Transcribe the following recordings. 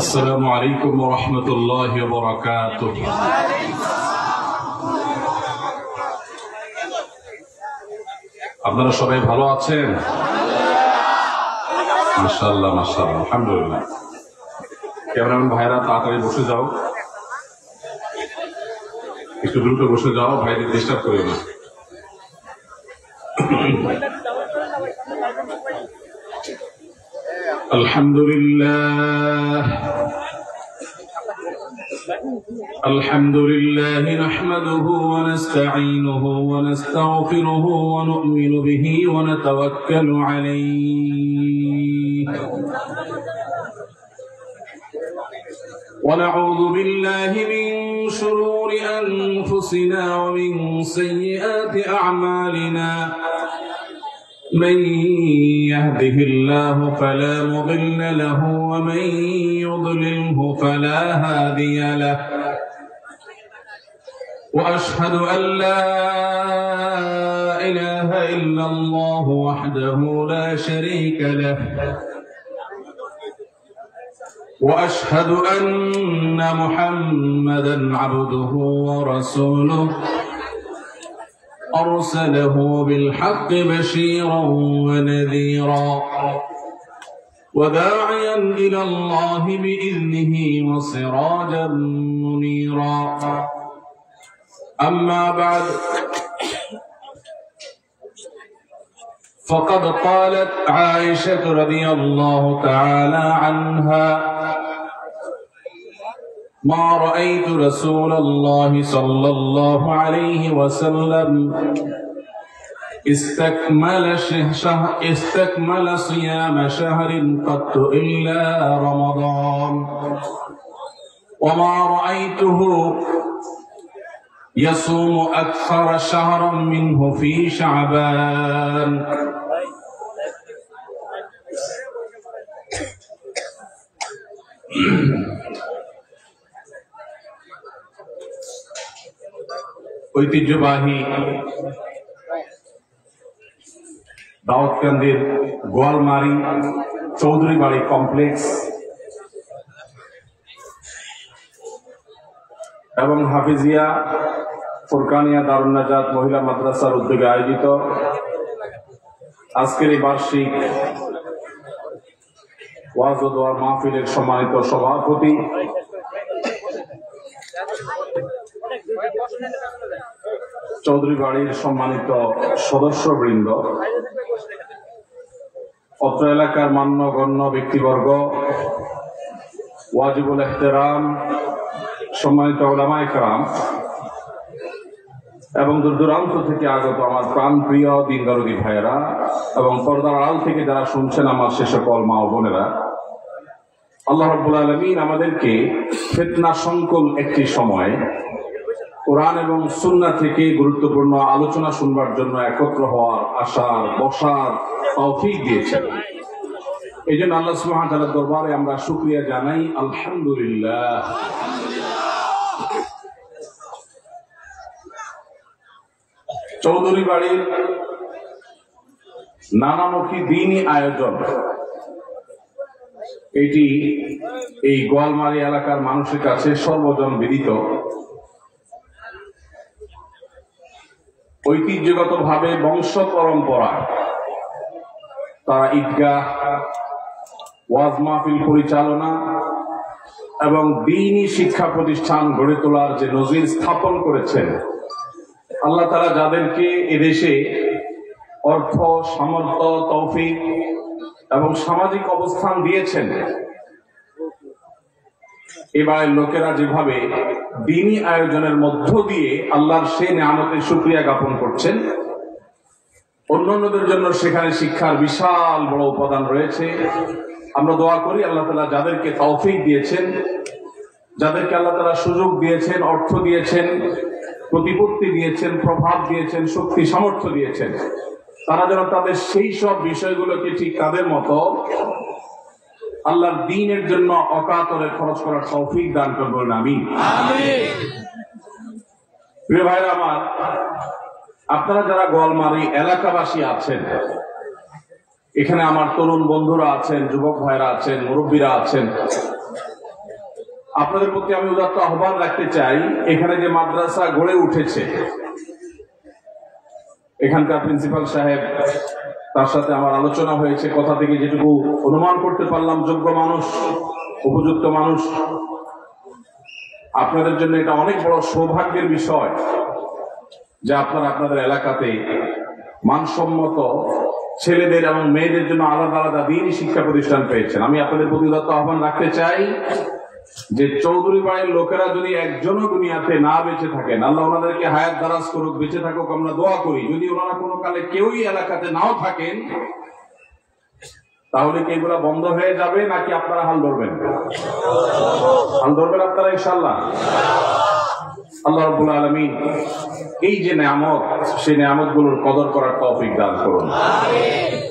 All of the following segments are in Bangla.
আসসালামু আলাইকুম ওয়া রাহমাতুল্লাহি ওয়া বারাকাতুহু। আপনারা সবাই ভালো আছেন? মাশাআল্লাহ মাশাআল্লাহ, আলহামদুলিল্লাহ। ক্যামেরাম্যান ভাইরা তাড়াতাড়ি বসে যাও, একটু দ্রুত বসে যাও, ভাইদের ডিস্টার্ব করিও না। الحمد لله نحمده ونستعينه ونستغفره ونؤمن به ونتوكل عليه ونعوذ بالله من شرور أنفسنا ومن سيئات أعمالنا من يهده الله فلا مضل له ومن يضلله فلا هادي له وأشهد أن لا إله إلا الله وحده لا شريك له وأشهد أن محمدا عبده ورسوله أرسله بالحق بشيرا ونذيرا وداعيا إلى الله بإذنه وسراجا منيرا أما بعد فقد قالت عائشة رضي الله تعالى عنها ما رأيت رسول الله صلى الله عليه وسلم استكمل صيام شهر قط إلا رمضان وما رأيته يصوم أكثر شهرا منه في شعبان ঐতিহ্যবাহী দাউদকান্দির গোয়ালমারি চৌধুরী বাড়ি কমপ্লেক্স এবং হাফিজিয়া ফুরকানিয়া দারুন নাজাত মহিলা মাদ্রাসার উদ্যোগে আয়োজিত আজকের এই বার্ষিক ওয়াজ ও দোয়া মাহফিলের সম্মানিত সভাপতি চৌধুরী বাড়ির সম্মানিত সদস্যবৃন্দ, অত্র এলাকার মান্যগণ্য ব্যক্তিবর্গ, ওয়াজিবুল ইহতিরাম সম্মানিত উলামায়ে কেরাম এবং দূর দূরান্ত থেকে আগত আমার প্রাণপ্রিয় দিন দরদি ভাইয়েরা এবং পর্দার আড়াল থেকে যারা শুনছেন আমার সে সকল মা ও বোনেরা, আল্লাহ রাব্বুল আলামিন আমাদেরকে ফিতনা সংকুল একটি সময় কোরআন এবং সুন্নাহ থেকে গুরুত্বপূর্ণ আলোচনা শুনবার জন্য একত্র হওয়ার, আসার, বসার তৌফিক দিয়েছেন। এই জন্য আল্লাহ সুবহানাহু ওয়া তাআলার দরবারে আমরা শুকরিয়া জানাই, আলহামদুলিল্লাহ। চৌধুরী বাড়ির নানামুখী দ্বীনি আয়োজন এটি এই গোয়ালমারি এলাকার মানুষের কাছে সর্বজন বিদিত। ঐতিহ্যগতভাবে বংশ পরম্পরা তারা ঈদগাহ, ওয়াজ মাহফিল পরিচালনা এবং দ্বীনি শিক্ষা প্রতিষ্ঠান গড়ে তোলার যে নজির স্থাপন করেছেন, আল্লাহ তাআলা যাদেরকে এদেশে অর্থ, সামর্থ্য, তৌফিক এবং সামাজিক অবস্থান দিয়েছেন, এবারের লোকেরা যেভাবে দ্বীনি আয়োজনের মধ্য দিয়ে আল্লাহর সেই নিয়ামতের শুকরিয়া জ্ঞাপন করছেন, অন্যান্যদের জন্য সেখানে শিক্ষার বিশাল বড় উপাদান রয়েছে। আমরা দোয়া করি আল্লাহ তাআলা যাদেরকে তৌফিক দিয়েছেন, যাদেরকে আল্লাহ তাআলা সুযোগ দিয়েছেন, অর্থ দিয়েছেন, প্রতিপত্তি দিয়েছেন, প্রভাব দিয়েছেন, শক্তি সামর্থ্য দিয়েছেন, তারা যেন তাদের সেই সব বিষয়গুলোকে ঠিক তাদের মতো আল্লাহর দ্বীনের জন্য অকাতরে খরচ করার তৌফিক দান করবেন, আমিন। প্রিয় ভাইরা আমার, আপনারা যারা গোয়ালমারী এলাকাবাসী আছেন, এখানে আমার তরুণ বন্ধুরা আছেন, যুবক ভাইরা আছেন, মুরব্বীরা আছেন, আপনাদের প্রতি আমি উদাত্ত আহ্বান রাখতে চাই। এখানে যে মাদ্রাসা গড়ে উঠেছে, এখানকার প্রিন্সিপাল সাহেব, তার সাথে আমার আলোচনা হয়েছে, কথা থেকে যেটুকু অনুমান করতে পারলাম, যোগ্য মানুষ, উপযুক্ত মানুষ। আপনাদের জন্য এটা অনেক বড় সৌভাগ্যের বিষয় যে আপনারা আপনাদের এলাকাতে মানসম্মত ছেলেদের এবং মেয়েদের জন্য আলাদা আলাদা দ্বীনি শিক্ষা প্রতিষ্ঠান পেয়েছেন। আমি আপনাদের প্রতি উদাত্ত আহ্বান রাখতে চাই যে চৌধুরী বাড়ির লোকেরা যদি একজনও দুনিয়াতে না বেঁচে থাকেন, আল্লাহ ওনাদেরকে হায়াত দারাজ করুক, বেঁচে থাকুক, আমরা দোয়া করি। যদি ওনারা কোনো কালে কেউই এলাকাতে নাও থাকেন, তাহলে কি এগুলা বন্ধ হয়ে যাবে নাকি আপনারা হাল ধরবেন? হাল ধরবেন আপনারা ইনশাআল্লাহ। আল্লাহ রাব্বুল আলামিন এই যে নিয়ামত, সেই নিয়ামতগুলোর কদর করার তৌফিক দান করুন।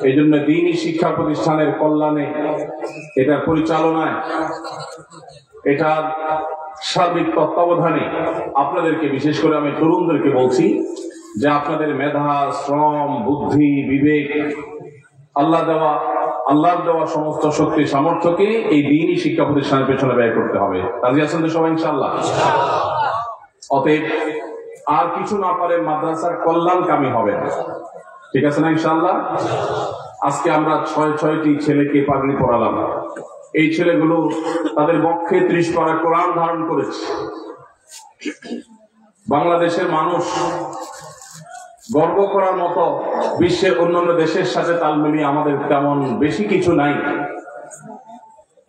এই জন্য দ্বীনি শিক্ষা প্রতিষ্ঠানের কল্যাণে, এটার পরিচালনায়, এটার সার্বিক তত্ত্বাবধানে আপনাদেরকে, বিশেষ করে আমি তরুণদেরকে বলছি যে আপনাদের মেধা, শ্রম, বুদ্ধি, বিবেক, আল্লাহর দেওয়া সমস্ত শক্তি সামর্থ্যকে এই দ্বীনি শিক্ষা প্রতিষ্ঠানের পেছনে ব্যয় করতে হবে। রাজি আছেন তো সবাই ইনশাআল্লাহ? অতএব আর কিছু না পারে মাদ্রাসার কল্যাণকামী হবে না, ঠিক আছে না ইনশাআল্লাহ? আজকে আমরা 6টি ছেলেকে পাগড়ি পরালাম। এই ছেলেগুলো তাদের বক্ষে 30 পারা কোরআন ধারণ করেছে। বাংলাদেশের মানুষ গর্ব করার মতো বিশ্বের অন্যান্য দেশের সাথে তাল মিলিয়ে আমাদের তেমন বেশি কিছু নাই।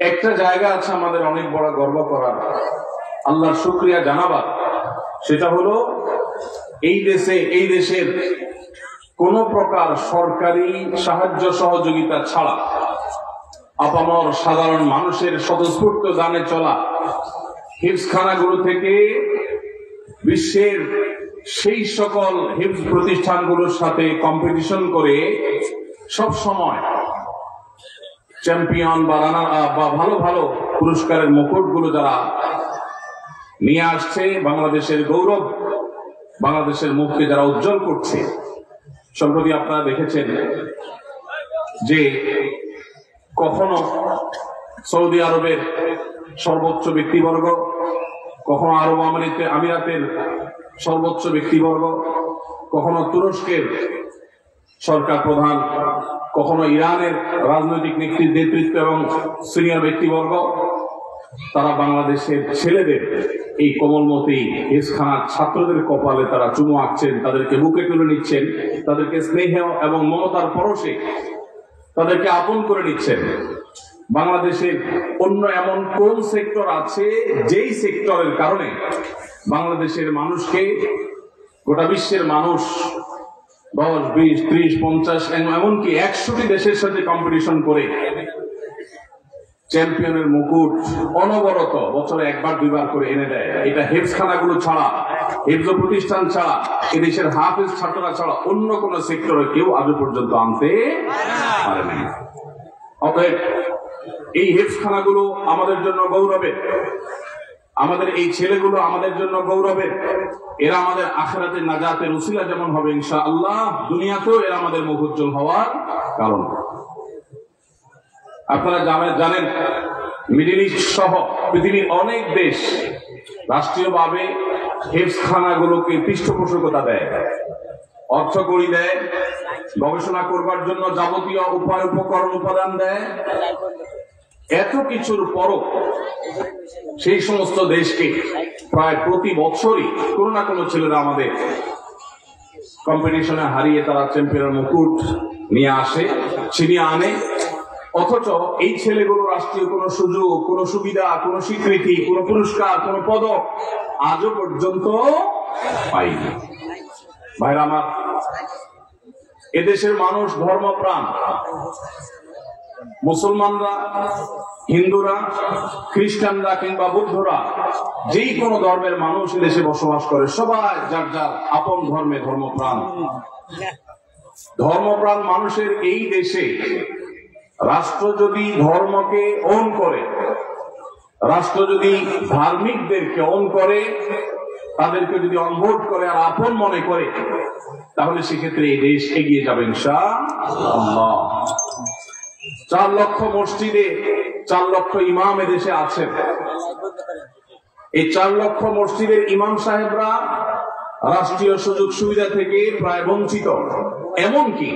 একটা জায়গা আছে আমাদের অনেক বড় গর্ব করার, আল্লাহর শুকরিয়া জানাবার। সেটা হলো এই দেশের কোন প্রকার সরকারি সাহায্য সহযোগিতা ছাড়া আপামর সাধারণ মানুষের স্বতঃস্ফূর্ত দানে চলা হিফজখানাগুলো থেকে বিশ্বের সেই সকল হিফজ প্রতিষ্ঠানগুলোর সাথে কম্পিটিশন করে সব সময় চ্যাম্পিয়ন বা রানার আপ বা ভালো ভালো পুরস্কারের মুকুটগুলো যারা নিয়ে আসছে, বাংলাদেশের গৌরব, বাংলাদেশের মুখকে যারা উজ্জ্বল করছে। সম্প্রতি আপনারা দেখেছেন যে কখনো সৌদি আরবের সর্বোচ্চ ব্যক্তিবর্গ, কখনো আরব আমিরাতের সর্বোচ্চ ব্যক্তিবর্গ, কখনো তুরস্কের সরকার প্রধান, কখনো ইরানের রাজনৈতিক নেতৃত্ব এবং সিনিয়র ব্যক্তিবর্গ, তারা বাংলাদেশের ছেলেদের, এই কোমলমতি হিফজখানার ছাত্রদের কপালে তারা চুমু আঁকছেন, তাদেরকে বুকে তুলে নিচ্ছেন, তাদেরকে স্নেহ এবং মমতার পরশে তাদেরকে আপন করে নিচ্ছেন। বাংলাদেশের অন্য এমন কোন সেক্টর আছে যেই সেক্টরের কারণে বাংলাদেশের মানুষকে গোটা বিশ্বের মানুষ 10, 20, 30, 50 এমনকি 100টি দেশের সাথে কম্পিটিশন করে চ্যাম্পিয়নের মুকুট অনবরত বছরে 1বার 2বার করে এনে দেয়? এটা হিফজখানাগুলো ছাড়া, হিফজ প্রতিষ্ঠান ছাড়া, এদেশের হাফেজ ছাত্ররা ছাড়া অন্য কোন সেক্টরে কেউ আজও পর্যন্ত আনতে পারে না। অতএব এই হিফজখানাগুলো আমাদের জন্য গৌরবের, আমাদের এই ছেলেগুলো আমাদের জন্য গৌরবের। এরা আমাদের আখিরাতের নাজাতের উসিলা যেমন হবে ইনশাআল্লাহ, দুনিয়াতেও এরা আমাদের মুখ উজ্জ্বল হওয়ার কারণ। আপনারা জানেন মিডল ইস্ট সহ পৃথিবীর অনেক দেশ রাষ্ট্রীয়ভাবে হিফজখানাগুলোকে পৃষ্ঠপোষকতা দেয়, অর্থ কড়ি দেয়, গবেষণা করবার জন্য যাবতীয় উপায় উপকরণ উপাদান দেয়। এত কিছুর পরও সেই সমস্ত দেশকে প্রায় প্রতি বছরই কোনো না কোনো ছেলেরা আমাদের কম্পিটিশনে হারিয়ে তারা চ্যাম্পিয়নের মুকুট নিয়ে আসে, ছিনিয়ে আনে। অথচ এই ছেলেগুলো রাষ্ট্রীয় কোনো সুযোগ, কোনো সুবিধা, কোনো স্বীকৃতি, কোনো পুরস্কার, কোনো পদক আজও পর্যন্ত পাইনি। ভাইরা আমার, এদেশের মানুষ ধর্মপ্রাণ। মুসলমানরা, হিন্দুরা, খ্রিস্টানরা কিংবা বৌদ্ধরা, যেই কোনো ধর্মের মানুষ এদেশে বসবাস করে, সবাই যার যার আপন ধর্মে ধর্মপ্রাণ। ধর্মপ্রাণ মানুষের এই দেশে রাষ্ট্র যদি ধর্মকে ওন করে, রাষ্ট্র যদি ধার্মিকদেরকে ওন করে, তাদেরকে যদি অনবোর্ড করে আর আপন মনে করে, তাহলে সেক্ষেত্রে এই দেশ এগিয়ে যাবে ইনশাআল্লাহ। 4 লক্ষ মসজিদে 4 লক্ষ ইমাম এদেশে আছেন। এই 4 লক্ষ মসজিদের ইমাম সাহেবরা রাষ্ট্রীয় সুযোগ সুবিধা থেকে প্রায় বঞ্চিত। এমনকি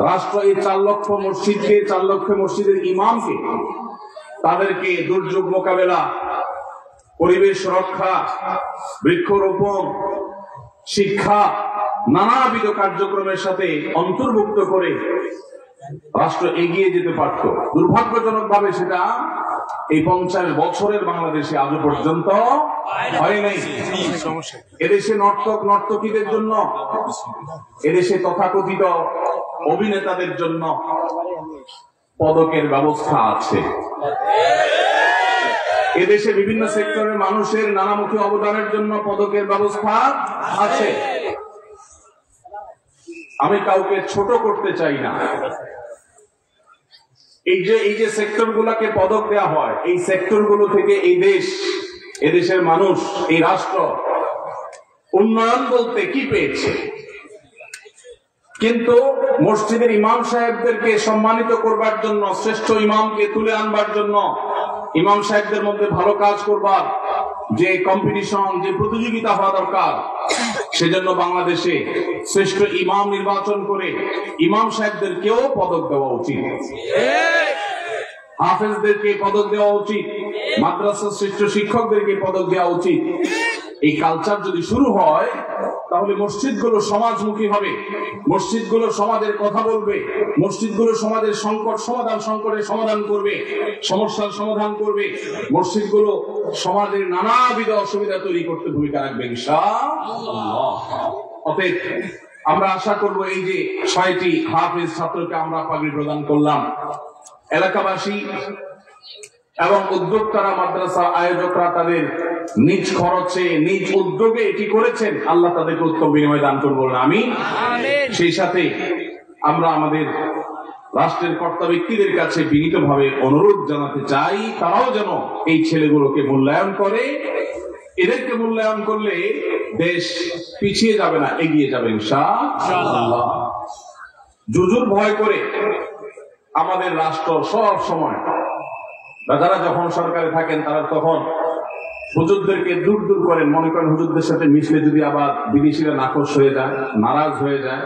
রাষ্ট্র এই 4 লক্ষ মসজিদকে, 4 লক্ষ মসজিদের ইমামকে তাদেরকে দুর্যোগ মোকাবেলা, পরিবেশ রক্ষা, বৃক্ষরোপণ, শিক্ষা, নানাবিধ কার্যক্রমের সাথে অন্তর্ভুক্ত করে রাষ্ট্র এগিয়ে যেতে পারত। দুর্ভাগ্যজনক ভাবে সেটা এই 50 বছরের বাংলাদেশে আজও পর্যন্ত হয় নাই। এদেশে নর্তক নর্তকীদের জন্য, এদেশে তথাকথিত অভিনেতাদের জন্য পদকের ব্যবস্থা আছে। এদেশে বিভিন্ন সেক্টরের মানুষের নানামুখী অবদানের জন্য পদকের ব্যবস্থা আছে। আমি কাউকে ছোট করতে চাই না। এই যে সেক্টর গুলাকে পদক দেওয়া হয়, এই সেক্টর গুলো থেকে এই দেশ, এদেশের মানুষ, এই রাষ্ট্র উন্নয়ন বলতে কি পেয়েছে? কিন্তু মসজিদের ইমাম সাহেবদেরকে সম্মানিত করবার জন্য, শ্রেষ্ঠ ইমামকে তুলে আনবার জন্য, ইমাম সাহেবদের মধ্যে ভালো কাজ করবার যে কম্পিটিশন, যে প্রতিযোগিতা হওয়া দরকার, সেজন্য বাংলাদেশে শ্রেষ্ঠ ইমাম নির্বাচন করে ইমাম সাহেবদেরকেও পদক দেওয়া উচিত, হাফেজদেরকে পদক দেওয়া উচিত, মাদ্রাসার শ্রেষ্ঠ শিক্ষকদেরকে পদক দেওয়া উচিত। এই কালচার যদি শুরু হয়, তাহলে মসজিদগুলো সমাজমুখী হবে, মসজিদগুলো সমাজের কথা বলবে, মসজিদগুলো সমাজের সংকটের সমাধান করবে, সমস্যার সমাধান করবে, মসজিদগুলো সমাজের নানাবিধ অসুবিধা তৈরি করতে ভূমিকা রাখবে ইনশাআল্লাহ। অতএব আমরা আশা করব, এই যে 6টি হাফেজ ছাত্রকে আমরা পাগড়ি প্রদান করলাম, এলাকাবাসী এবং উদ্যোক্তারা, মাদ্রাসা আয়োজকরা তাদের নিজ খরচে, নিজ উদ্যোগে এটি করেছেন। আল্লাহ তাদেরকে উত্তম বিনিময় দান করবেন, আমিন। সেই সাথে আমরা আমাদের রাষ্ট্রের কর্তা ব্যক্তিদের কাছে বিনীতভাবে অনুরোধ জানাতে চাই, তারাও যেন এই ছেলেগুলোকে মূল্যায়ন করে। এদেরকে মূল্যায়ন করলে দেশ পিছিয়ে যাবে না, এগিয়ে যাবে ইনশাআল্লাহ। জুজুর ভয় করে আমাদের রাষ্ট্র সব সময়, যারা যখন সরকারে থাকেন তারা তখন হুজুরদেরকে দূর দূর করেন। মনে করেন হুজুরদের সাথে মিশলে যদি আবার বিদেশিরা নাখোশ হয়ে যায়, নারাজ হয়ে যায়।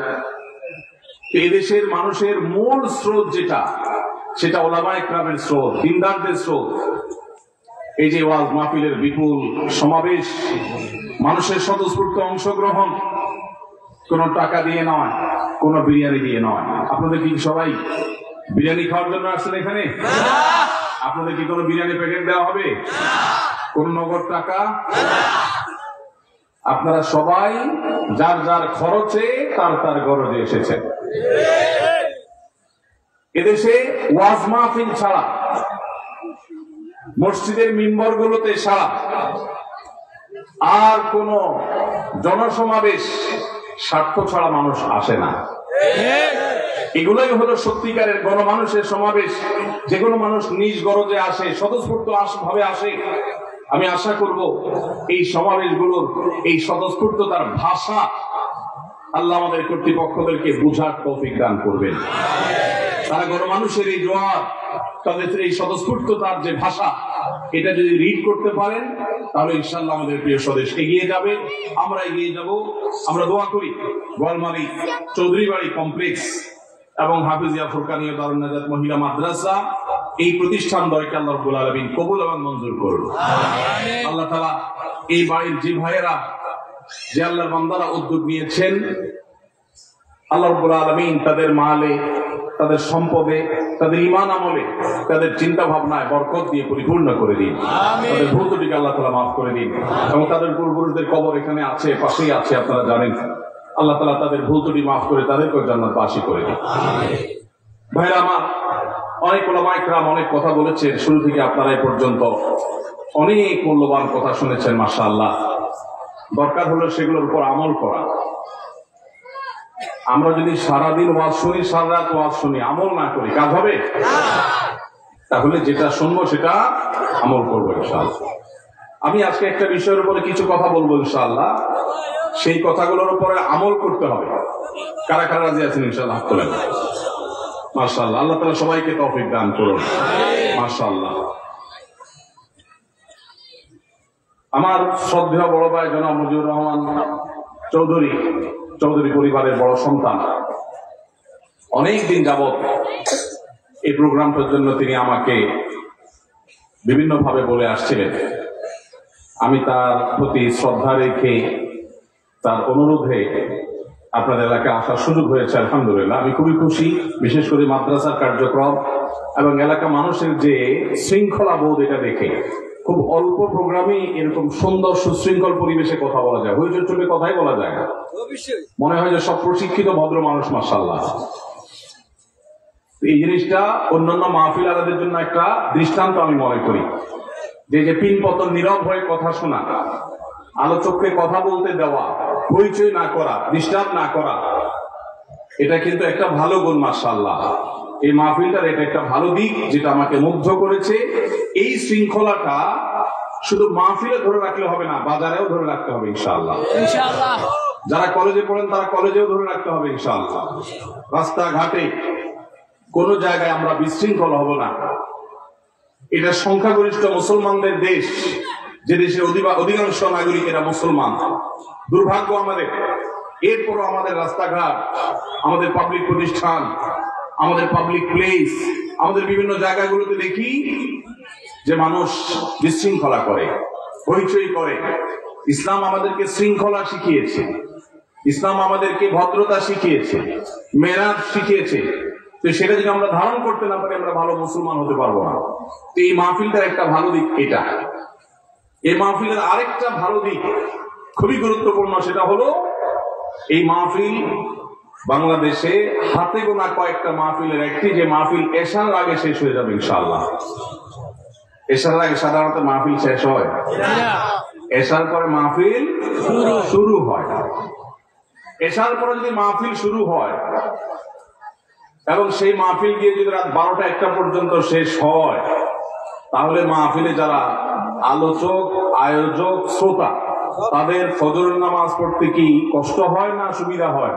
এদেশের মানুষের মূল স্রোত যেটা, সেটা ওলামা ইকরামের স্রোত, দিনদারদের স্রোত। এই যে ওয়াজ মাহফিলের বিপুল সমাবেশ, মানুষের স্বতঃস্ফূর্ত অংশগ্রহণ, কোন টাকা দিয়ে নয়, কোন বিরিয়ানি দিয়ে নয়। আপনাদের কি সবাই বিরিয়ানি খাওয়ার জন্য আসছেন এখানে? আপনাদের কি কোনো বিরিয়ানি প্যাকেট দেওয়া হবে? কোন নগদ টাকা? আপনারা সবাই যার যার খরচে তার তার গরজে এসেছেন। এদেশে ওয়াজ মাহফিল ছাড়া, মসজিদের মিম্বরগুলোতে ছাড়া আর কোন জনসমাবেশ স্বার্থ ছাড়া মানুষ আসে না। এগুলোই হলো সত্যিকারের গণমানুষের সমাবেশ, যেগুলো মানুষ নিজ গরজে আসে, স্বতঃস্ফূর্ত ভাবে আসে। আমি আশা করব এই সমাবেশগুলোর এই স্বতঃস্ফূর্ততার ভাষা আল্লাহ আমাদের কর্তৃপক্ষদেরকে বুঝার তৌফিক দান করবেন। তারা গণমানুষের এই জোয়ার, তাদের এই স্বতঃস্ফূর্ততার যে ভাষা, এটা যদি রিড করতে পারেন, তাহলে ইনশাআল্লাহ আমাদের প্রিয় স্বদেশ এগিয়ে যাবে, আমরা এগিয়ে যাব। আমরা দোয়া করি গোয়ালমারী চৌধুরী বাড়ি কমপ্লেক্স এবং হাফিজিয়া ফুরকানিয়া দারুন নাজাত মহিলা মাদ্রাসা, এই প্রতিষ্ঠান দ্বয়কে আল্লাহ রাব্বুল আলামিন কবুল এবং মঞ্জুর করুন। আল্লাহ তাআলা এই বাড়ির যে ভাইয়েরা, যে আল্লাহর বান্দারা উদ্যোগ নিয়েছেন, আল্লাহ রাব্বুল আলামিন তাদের মালে, তাদের সম্পদে, তাদের ঈমান আমলে, তাদের চিন্তা ভাবনায় বরকত দিয়ে পরিপূর্ণ করে দিন। তাদের ভুল ত্রুটিকে আল্লাহ তাআলা মাফ করে দিন। এবং তাদের পূর্বপুরুষদের কবর এখানে আছে, পাশেই আছে, আপনারা জানেন। আল্লাহ তাআলা তাদের ভুল ত্রুটি মাফ করে তাদেরকে জান্নাতবাসী করে দিন। ভাইরা আমার, অনেক ওলামা ইকরাম অনেক কথা বলেছেন, শুরু থেকে আপনারা এই পর্যন্ত অনেক মূল্যবান কথা শুনেছেন, মাশাআল্লাহ। দরকার হলো সেগুলোর উপর আমল করা। আমরা যদি সারাদিন ওয়াজ শুনি, সারা রাত ওয়াজ শুনি, আমল না করি, কাজ হবে? তাহলে যেটা শুনবো সেটা আমল করবো ইনশাআল্লাহ। আমি আজকে একটা বিষয়ের উপরে কিছু কথা বলবো ইনশাআল্লাহ, সেই কথাগুলোর উপরে আমল করতে হবে। কারা কারা রাজি আছেন ইনশাআল্লাহ হাত তোলেন। মাশাআল্লাহ, আল্লাহ তাআলা সবাইকে তৌফিক দান করুন। মাশাআল্লাহ। আমার শ্রদ্ধেয় বড় ভাই জনাব মুজিবুর রহমান চৌধুরী পরিবারের বড় সন্তান, অনেক দিন যাবত এই প্রোগ্রামটার জন্য তিনি আমাকে বিভিন্নভাবে বলে আসছিলেন। আমি তার প্রতি শ্রদ্ধা রেখে তার অনুরোধে আপনাদের এলাকায় আসার সুযোগ হয়েছে। আলহামদুলিল্লাহ, আমি খুবই খুশি। বিশেষ করে মাদ্রাসার কার্যক্রম এবং এলাকা মানুষের যে শৃঙ্খলা বোধ, এটা দেখে খুব অল্প প্রোগ্রামে এরকম সুন্দর সুশৃঙ্খল পরিবেশে কথা বলা যায়। হইচই চলে কথাই বলা যায় না, মনে হয় যে সব প্রশিক্ষিত ভদ্র মানুষ। মাশাআল্লাহ, এই জিনিসটা অন্যান্য মাহফিল আলাদের জন্য একটা দৃষ্টান্ত আমি মনে করি। যে পিন পতন নীরব হয়ে কথা শোনা, আলোচককে কথা বলতে দেওয়া, হইচই না করা, ডিস্টার্ব না করা, এটা কিন্তু একটা ভালো গুণ। মাশাআল্লাহ, এই মাহফিলটার এটা একটা ভালো দিক যেটা আমাকে মুগ্ধ করেছে। এই শৃঙ্খলাটা শুধু মাহফিলে ধরে রাখলে হবে না, বাজারেও ধরে রাখতে হবে ইনশাআল্লাহ। যারা কলেজে পড়েন তারা কলেজেও ধরে রাখতে হবে ইনশাআল্লাহ। রাস্তাঘাটে কোন জায়গায় আমরা বিশৃঙ্খল হব না। এটা সংখ্যাগরিষ্ঠ মুসলমানদের দেশ, যে দেশে অধিকাংশ নাগরিকেরা মুসলমান। দুর্ভাগ্য আমাদের, এরপরও আমাদের রাস্তাঘাট, আমাদের পাবলিক প্রতিষ্ঠান, আমাদের পাবলিক প্লেস, আমাদের বিভিন্ন জায়গাগুলোতে দেখি যে মানুষ বিশৃঙ্খলা করে, হইচই করে। ইসলাম আমাদেরকে শৃঙ্খলা শিখিয়েছে, ইসলাম আমাদেরকে ভদ্রতা শিখিয়েছে, মেরাজ শিখিয়েছে। তো সেটা যদি আমরা ধারণ করতে না পারি, আমরা ভালো মুসলমান হতে পারবো না। তো এই মাহফিলটার একটা ভালো দিক এটা। এই মাহফিলের আরেকটা ভালো দিক খুবই গুরুত্বপূর্ণ, সেটা হলো এই মাহফিল বাংলাদেশে হাতে গোনা কয়েকটা মাহফিলের একটি, যে মাহফিল এশার আগে শেষ হয়ে যাবে ইনশাআল্লাহ। এশার আগে সাধারণত মাহফিল শেষ হয়, এশার পরে মাহফিল শুরু হয়। এশার পরে যদি মাহফিল শুরু হয় এবং সেই মাহফিল গিয়ে যদি রাত 12টা-1টা পর্যন্ত শেষ হয়, তাহলে মাহফিলে যারা আলোচক, আয়োজক, শ্রোতা, তাদের ফজরের নামাজ পড়তে কি কষ্ট হয় না সুবিধা হয়?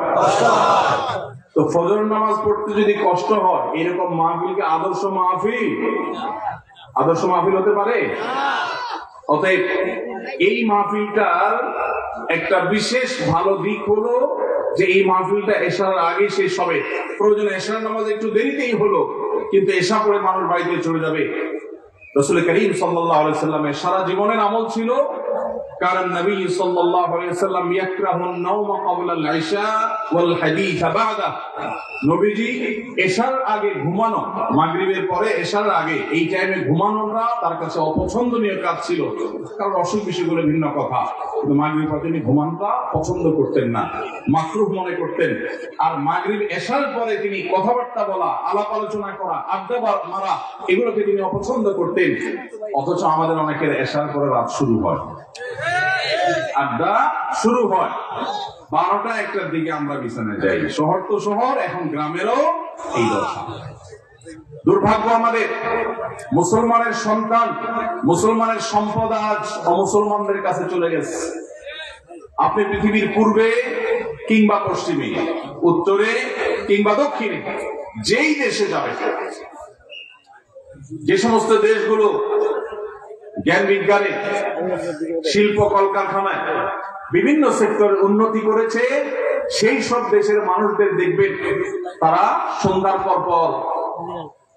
তো ফজরের নামাজ পড়তে যদি কষ্ট হয়, এরকম মাহফিলকে আদর্শ মাহফিল হতে পারে? অতএব এই মাহফিলটার একটা বিশেষ ভালো দিক হলো যে এই মাহফিলটা এশার আগে শেষ হবে। প্রয়োজনে এশার নামাজ একটু দেরিতেই হলো, কিন্তু এশা পরে মানুষ বাড়িতে চলে যাবে। রাসূল করিম সাল্লাল্লাহু আলাইহি সাল্লামের সারা জীবনের আমল ছিল, কারণ নবী সাল্লাল্লাহু আলাইহি সাল্লাম ইয়াকরাহুন নাওমা ক্বাবলা আল-ইশা ওয়াল হাদিস বা'দা। নবীজি এশার আগে ঘুমানো, মাগরিবের পরে এশার আগে এই টাইমে ঘুমানোটা তার কাছে অপছন্দনীয় কাজ ছিল। কারণ অসুখ বিসুখগুলো ভিন্ন কথা, কিন্তু মাগরিব পরে তিনি ঘুমানোটা পছন্দ করতেন না, মাকরুহ মনে করতেন। আর মাগরিব এশার পরে তিনি কথাবার্তা বলা, আলাপ আলোচনা করা, আড্ডা মারা, এগুলোকে তিনি অপছন্দ করতেন। অথচ আমাদের অনেকের এশার পরে রাত শুরু হয়, আড্ডা শুরু হয়, 12টা-1টার দিকে আমরা বিছানায় যাই। শহর তো শহর, এখন গ্রামেরও এই দশা। দুর্ভাগ্য আমাদের, মুসলমানের সন্তান, মুসলমানের সম্পদ আজ অমুসলমানদের কাছে চলে গেছে। আপনি পৃথিবীর পূর্বে কিংবা পশ্চিমে, উত্তরে কিংবা দক্ষিণে, যেই দেশে যাবে, যে সমস্ত দেশগুলো জ্ঞান বিজ্ঞানে, শিল্প কলকারখানায়, বিভিন্ন সেক্টরে উন্নতি করেছে, সেই সব দেশের মানুষদের দেখবেন তারা সন্ধ্যার পর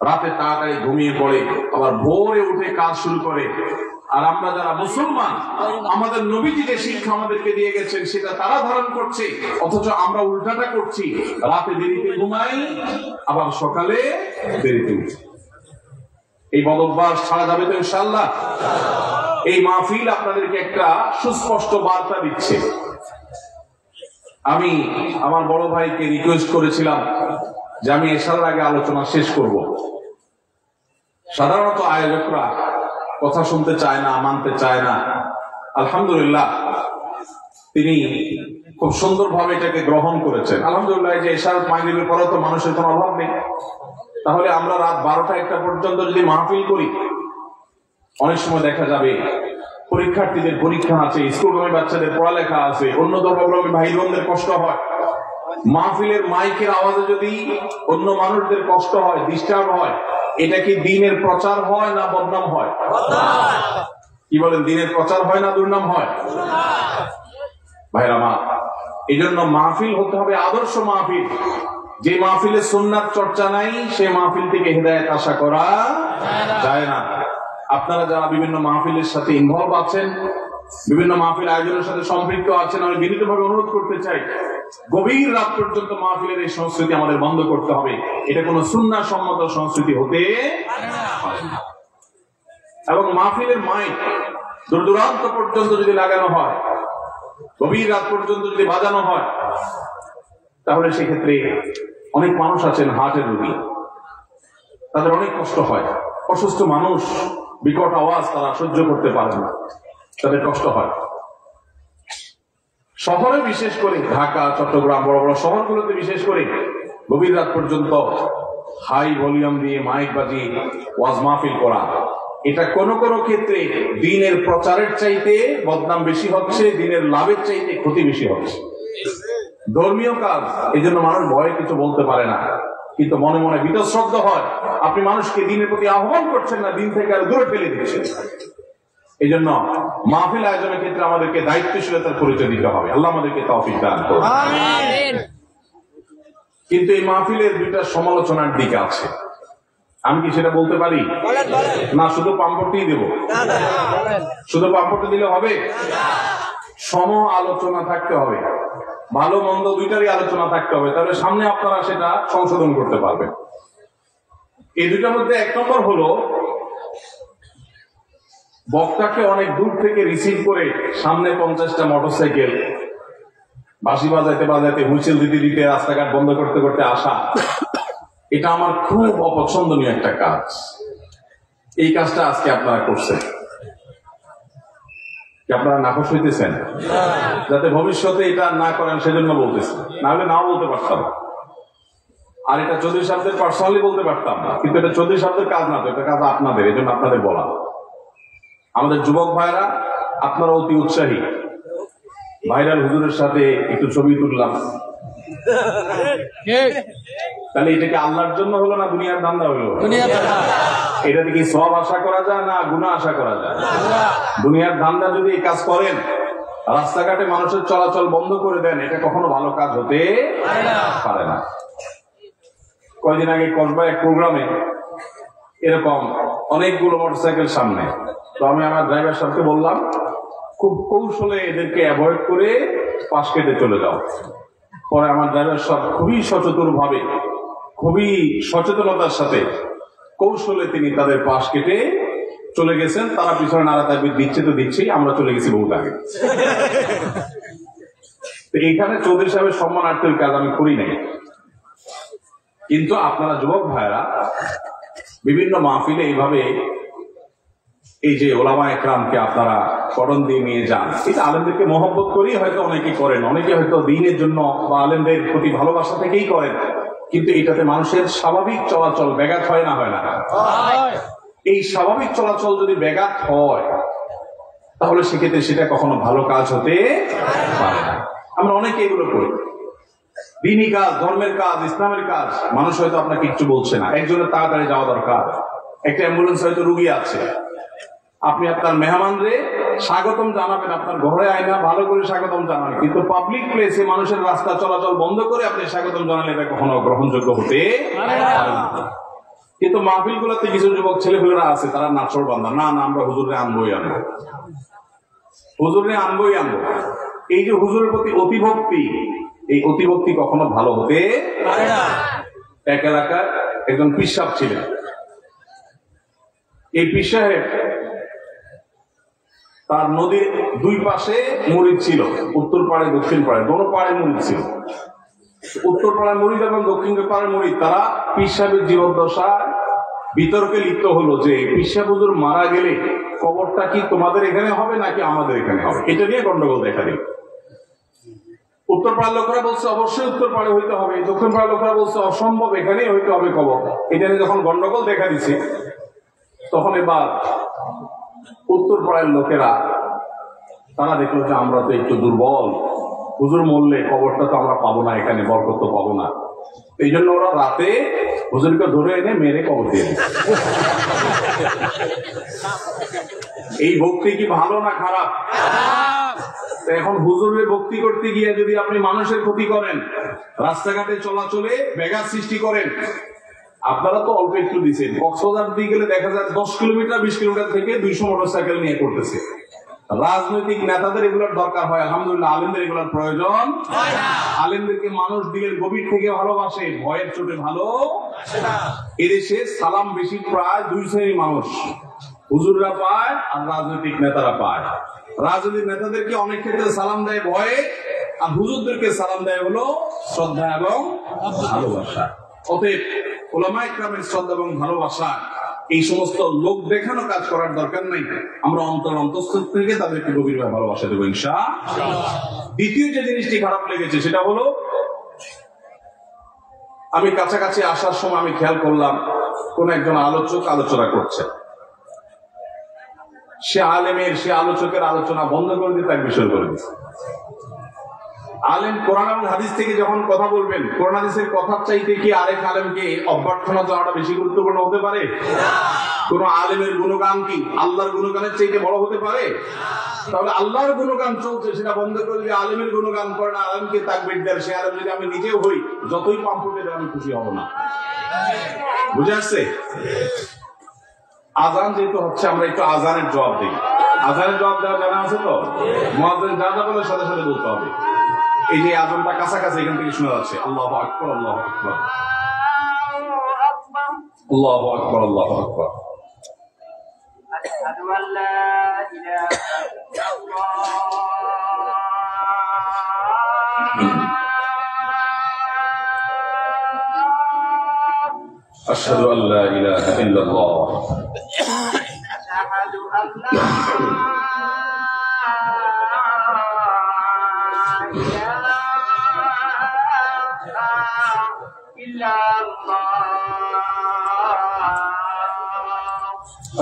রাতে তাড়াতাড়ি ঘুমিয়ে পড়ে, আবার ভোরে উঠে কাজ শুরু করে। আর আমরা যারা মুসলমান, আমাদের নবীজি যে শিক্ষা আমাদেরকে দিয়ে গেছেন সেটা তারা ধারণ করছে, অথচ আমরা উল্টাটা করছি। রাতে দেরিতে ঘুমাই, আবার সকালে দেরিতে উঠি। এই বদভ্যাস ছাড়া যাবে তো ইনশাআল্লাহ? এই মাহফিল আপনাদেরকে একটা সুস্পষ্ট বার্তা দিচ্ছে। আমি আমার বড় ভাইকে রিকোয়েস্ট করেছিলাম যে আমি এশার আগে আলোচনা শেষ করব। সাধারণত আয়োজকরা কথা শুনতে চায় না, মানতে চায় না। আলহামদুলিল্লাহ, তিনি খুব সুন্দরভাবে এটাকে গ্রহণ করেছেন। আলহামদুলিল্লাহ, যে এশার মাগরিবের পরে তো মানুষের কোনো অভাব নেই। তাহলে আমরা রাত 12টা-1টা পর্যন্ত যদি মাহফিল করি, অনেক সময় দেখা যাবে পরীক্ষার্থীদের পরীক্ষা আছে, স্কুলগামী বাচ্চাদের পড়ালেখা আছে, অন্য ধর্মাবলম্বী ভাই বোনদের কষ্ট হয়। মাহফিলের মাইকের আওয়াজে যদি অন্য মানুষদের কষ্ট হয়, ডিস্টার্ব হয়, এটা কি দ্বীনের প্রচার হয় না বদনাম হয়? কি বলেন, দ্বীনের প্রচার হয় না দুর্নাম হয়? ভাইরা আমার, এই জন্য মাহফিল হতে হবে আদর্শ মাহফিল। যে মাহফিলে সুন্নাত চর্চা নাই, সে মাহফিল থেকে হেদায়েত আশা করা যায় না। আপনারা যারা বিভিন্ন মাহফিলের সাথে ইনভলভ আছেন, বিভিন্ন মাহফিল আয়োজনের সাথে সম্পৃক্ত আছেন, আমি বিনীতভাবে অনুরোধ করতে চাই, গভীর রাত পর্যন্ত মাহফিলের এই সংস্কৃতি আমাদের বন্ধ করতে হবে। এটা কোনো সুন্নাহ সম্মত সংস্কৃতি হতে পারে না। এবং মাহফিলের মাইক দূর দূরান্ত পর্যন্ত যদি লাগানো হয়, গভীর রাত পর্যন্ত যদি বাজানো হয়, তাহলে সেক্ষেত্রে অনেক মানুষ আছেন হার্টের রোগী, তাদের অনেক কষ্ট হয়। অসুস্থ মানুষ বিকট আওয়াজ তারা সহ্য করতে পারে না, তাদের কষ্ট হয়। শহরে বিশেষ করে ঢাকা, চট্টগ্রাম, বড় বড় শহরগুলোতে বিশেষ করে গভীর রাত পর্যন্ত হাই ভলিউম দিয়ে মাইক বাজিয়ে ওয়াজ মাহফিল করা, এটা কোন কোন ক্ষেত্রে দ্বীনের প্রচারের চাইতে বদনাম বেশি হচ্ছে, দ্বীনের লাভের চাইতে ক্ষতি বেশি হচ্ছে। ধর্মীয় কাজ, এই জন্য মানুষ ভয়ে কিছু বলতে পারে না, কিন্তু মনে মনে বীতশ্রদ্ধ হয়। আপনি মানুষকে দ্বীনের প্রতি আহ্বান করছেন না, দ্বীন থেকে আর দূরে ফেলে দিচ্ছেন। এই জন্য মাহফিল আয়োজনের ক্ষেত্রে আমাদেরকে দায়িত্বশীলতার পরিচয় দিতে হবে। আল্লাহ আমাদেরকে তৌফিক দান করুন। কিন্তু এই মাহফিলের দুইটা সমালোচনার দিক আছে, আমি কি সেটা বলতে পারি? না শুধু পাম্পটি দেব? শুধু পাম্পটি দিলে হবে? সম আলোচনা থাকতে হবে, ভালো মন্দ দুইটারই আলোচনা থাকতে হবে, তাহলে সামনে আপনারা সেটা সংশোধন করতে পারবেন। এই দুইটার মধ্যে এক নম্বর হলো, বক্তাকে অনেক দূর থেকে রিসিভ করে সামনে 50টা মোটরসাইকেল বাঁশি বাজাইতে বাজাইতে, হুইসেল দিতে দিতে, রাস্তাঘাট বন্ধ করতে করতে আসা, এটা আমার খুব অপছন্দনীয় একটা কাজ। এই কাজটা আজকে আপনারা করছেন, আপনারা নাখোশ হইতেছেন, যাতে ভবিষ্যতে এটা না করেন সেজন্য বলতেছেন, না হলে নাও বলতে পারতাম। আর এটা চৌধুরী সাহেবদের পার্সোনালি বলতে পারতাম না, কিন্তু এটা চৌধুরী সাহেবদের কাজ না, তো এটা কাজ আপনাদের, এই জন্য আপনাদের বলা। আমাদের যুবক ভাইরা আপনারা অতি উৎসাহী, ভাইরাল হুজুরের সাথে একটু ছবি তুললাম, তাহলে এটা কি আল্লাহর জন্য হলো না দুনিয়ার ধান্দা হলো? এটা থেকে সওয়াব আশা করা যায় না গুনাহ আশা করা যায়? দুনিয়ার ধান্দা যদি এই কাজ করেন, রাস্তাঘাটে মানুষের চলাচল বন্ধ করে দেন, এটা কখনো ভালো কাজ হতে পারে না। কয়দিন আগে কসবায় এক প্রোগ্রামে এরকম অনেকগুলো মোটরসাইকেল সামনে, তো আমি আমার ড্রাইভার সাহেবকে বললাম, খুব কৌশলে এদেরকে অ্যাভয়েড করে পাশ কেটে চলে যাও। পরে আমার ড্রাইভার সাহেব খুবই সচেতন ভাবে, খুবই সচেতনতার সাথে কৌশলে তিনি তাদের পাশ কেটে চলে গেছেন। তারা পিছনে নাড়াতাড়ি দিচ্ছে তো দিচ্ছেই, আমরা চলে গেছি বহুত আগে। এইখানে চৌধুরী সাহেবের সম্মানার্থে ওই কাজ আমি করি নাই। কিন্তু আপনারা যুবক ভাইরা বিভিন্ন মাহফিলে এইভাবে এই যে ওলামা একরামকে আপনারা করণ দিয়ে নিয়ে যান, এটা আলেমদেরকে মহব্বত করেই হয়তো অনেকে করেন, অনেকে হয়তো দ্বীনের জন্য বা আলেমদের প্রতি ভালোবাসা থেকেই করেন, কিন্তু এটাতে মানুষের স্বাভাবিক চলাচল ব্যাঘাত হয় না? হয় না? এই স্বাভাবিক চলাচল যদি ব্যাঘাত হয়, তাহলে সেক্ষেত্রে সেটা কখনো ভালো কাজ হতে পারে না। আমরা অনেকে এগুলো করি, দ্বীনি কাজ, ধর্মের কাজ, ইসলামের কাজ, মানুষ হয়তো আপনাকে কিচ্ছু বলছে না, একজনের তাড়াতাড়ি যাওয়া দরকার, একটা অ্যাম্বুলেন্স হয়তো রুগী আছে, আপনি আপনার মেহমানরে স্বাগতম জানাবেন, আপনার ঘরে আয়না ভালো করে স্বাগতম জানাবেন, কিন্তু পাবলিক প্লেসে মানুষের রাস্তা চলাচল বন্ধ করে আপনি স্বাগতম জানালে এটা কখনো গ্রহণযোগ্য হতে পারে না। কিন্তু মাহফিল গুলোতে কিছু যুবক ছেলেপেলেরা আছে, তারা নাচর বান্ধা, না না আমরা হুজুরে আনবোই আনবো, হুজুরে আনবোই আনবো। এই যে হুজুরের প্রতি অতিভক্তি, এই অতিভক্তি কখনো ভালো হতে পারে না। এক এলাকার একজন পীর সাহেব ছিলেন, এই পীর সাহেব তার নদীর দুই পাশে মুরিদ ছিল, উত্তর পাড়ে দক্ষিণ পাড়ে, দোনো পাড়ে মুরিদ ছিল। উত্তর পাড়ার মুরিদ এবং দক্ষিণ পাড়ার মুরিদ, তারা পীর সাহেবের জীবদ্দশা বিতর্কে লিপ্ত হলো যে পীর সাহেব হুজুর মারা গেলে কবরটা কি তোমাদের এখানে হবে নাকি আমাদের এখানে হবে, এটা নিয়ে গন্ডগোল দেখা দিল। উত্তর পাড়ার লোকেরা বলছে অবশ্যই উত্তর পাড়ে হইতে হবে, দক্ষিণ পাড়ার লোকেরা বলছে অসম্ভব, এখানেই হইতে হবে কবর। এটা নিয়ে যখন গন্ডগোল দেখা দিচ্ছে, তখন এবার উত্তর পাড়ার লোকেরা তারা দেখলো যে আমরা তো একটু দুর্বল, হুজুর মরলে কবরটা তো আমরা পাবো না, এখানে বরকত তো পাবো না। এই জন্য ওরা রাতে হুজুরকে ধরে এনে মেরে কবর দিয়ে দিচ্ছে। এই ভক্তি কি ভালো না খারাপ? এখন হুজুরের ভক্তি করতে গিয়ে যদি আপনি মানুষের ক্ষতি করেন, রাস্তাঘাটে চলাচলে ব্যাঘাত সৃষ্টি করেন, আপনারা তো অল্প একটু দিচ্ছেন। কক্সবাজার দিয়ে গেলে দেখা যায় 10 কিলোমিটার 20 কিলোমিটার থেকে 200 মোটরসাইকেল নিয়ে করতেছে। রাজনৈতিক নেতাদের এগুলোর দরকার হয়, আলহামদুলিল্লাহ আলেমদের এগুলোর প্রয়োজন হয় না। আলেমদেরকে মানুষ দিলের গভীর থেকে ভালোবাসে, ভয়ের চোটে ভালো। এদেশে সালাম বেশি প্রায় 2 শ্রেণীর মানুষ, হুজুররা পায় আর রাজনৈতিক নেতারা পায়। রাজনৈতিক নেতাদেরকে অনেক ক্ষেত্রে সালাম দেয় ভয়ে, আর হুজুরদেরকে সালাম দেয় হলো শ্রদ্ধা এবং ভালোবাসা। অতএব উলামায়ে কেরামের শ্রদ্ধা এবং ভালোবাসা, এই সমস্ত লোক দেখানো কাজ করার দরকার নাই। আমরা অন্তঃস্থল থেকে তাদেরকে গভীরভাবে ভালোবাসা দেবো ইনশাআল্লাহ। দ্বিতীয় যে জিনিসটি খারাপ লেগেছে সেটা হলো, আমি কাছাকাছি আসার সময় আমি খেয়াল করলাম কোন একজন আলোচক আলোচনা করছে। সে আলোচকের আলোচনা বন্ধ করে দিয়ে তাকে বিষয় করে দিচ্ছে। আলেম কোরআন এবং হাদিস থেকে যখন কথা বলবেন, কোরআন হাদিসের কথার চাইতে কি আরেক আলেমকে অভ্যর্থনা দেওয়াটা বেশি গুরুত্বপূর্ণ হতে পারে? কোন আলেমের গুণগান কি আল্লাহর গুণগানের চাইতে বড় হতে পারে? তাহলে আল্লাহর গুণগান চলছে, সেটা বন্ধ করে দিয়ে আলেমের গুণগান করে না, আলেমকে তাকবীর দেয়। সে আলেম যদি আমি নিজেও হই, যতই পাম্পুটে দেয় আমি খুশি হব না। বুঝে আসছে? আজান যেহেতু হচ্ছে, আমরা একটু আজানের জবাব দিই। আজানের জবাব দেওয়া জানা আছে তো? মুয়াজ্জিন যা যা বলে সাথে সাথে বলতে হবে। এই যে আজানটা কাছাকাছি, এখান থেকে শোনা যাচ্ছে আল্লাহু আকবার, আল্লাহু আকবার, আল্লাহু আকবার, আল্লাহু আকবার। আশহাদু আল্লা ইলাহা ইল্লাল্লাহ, আশহাদু আল্লা ইলাহা ইল্লাল্লাহ, আশহাদু আল্লা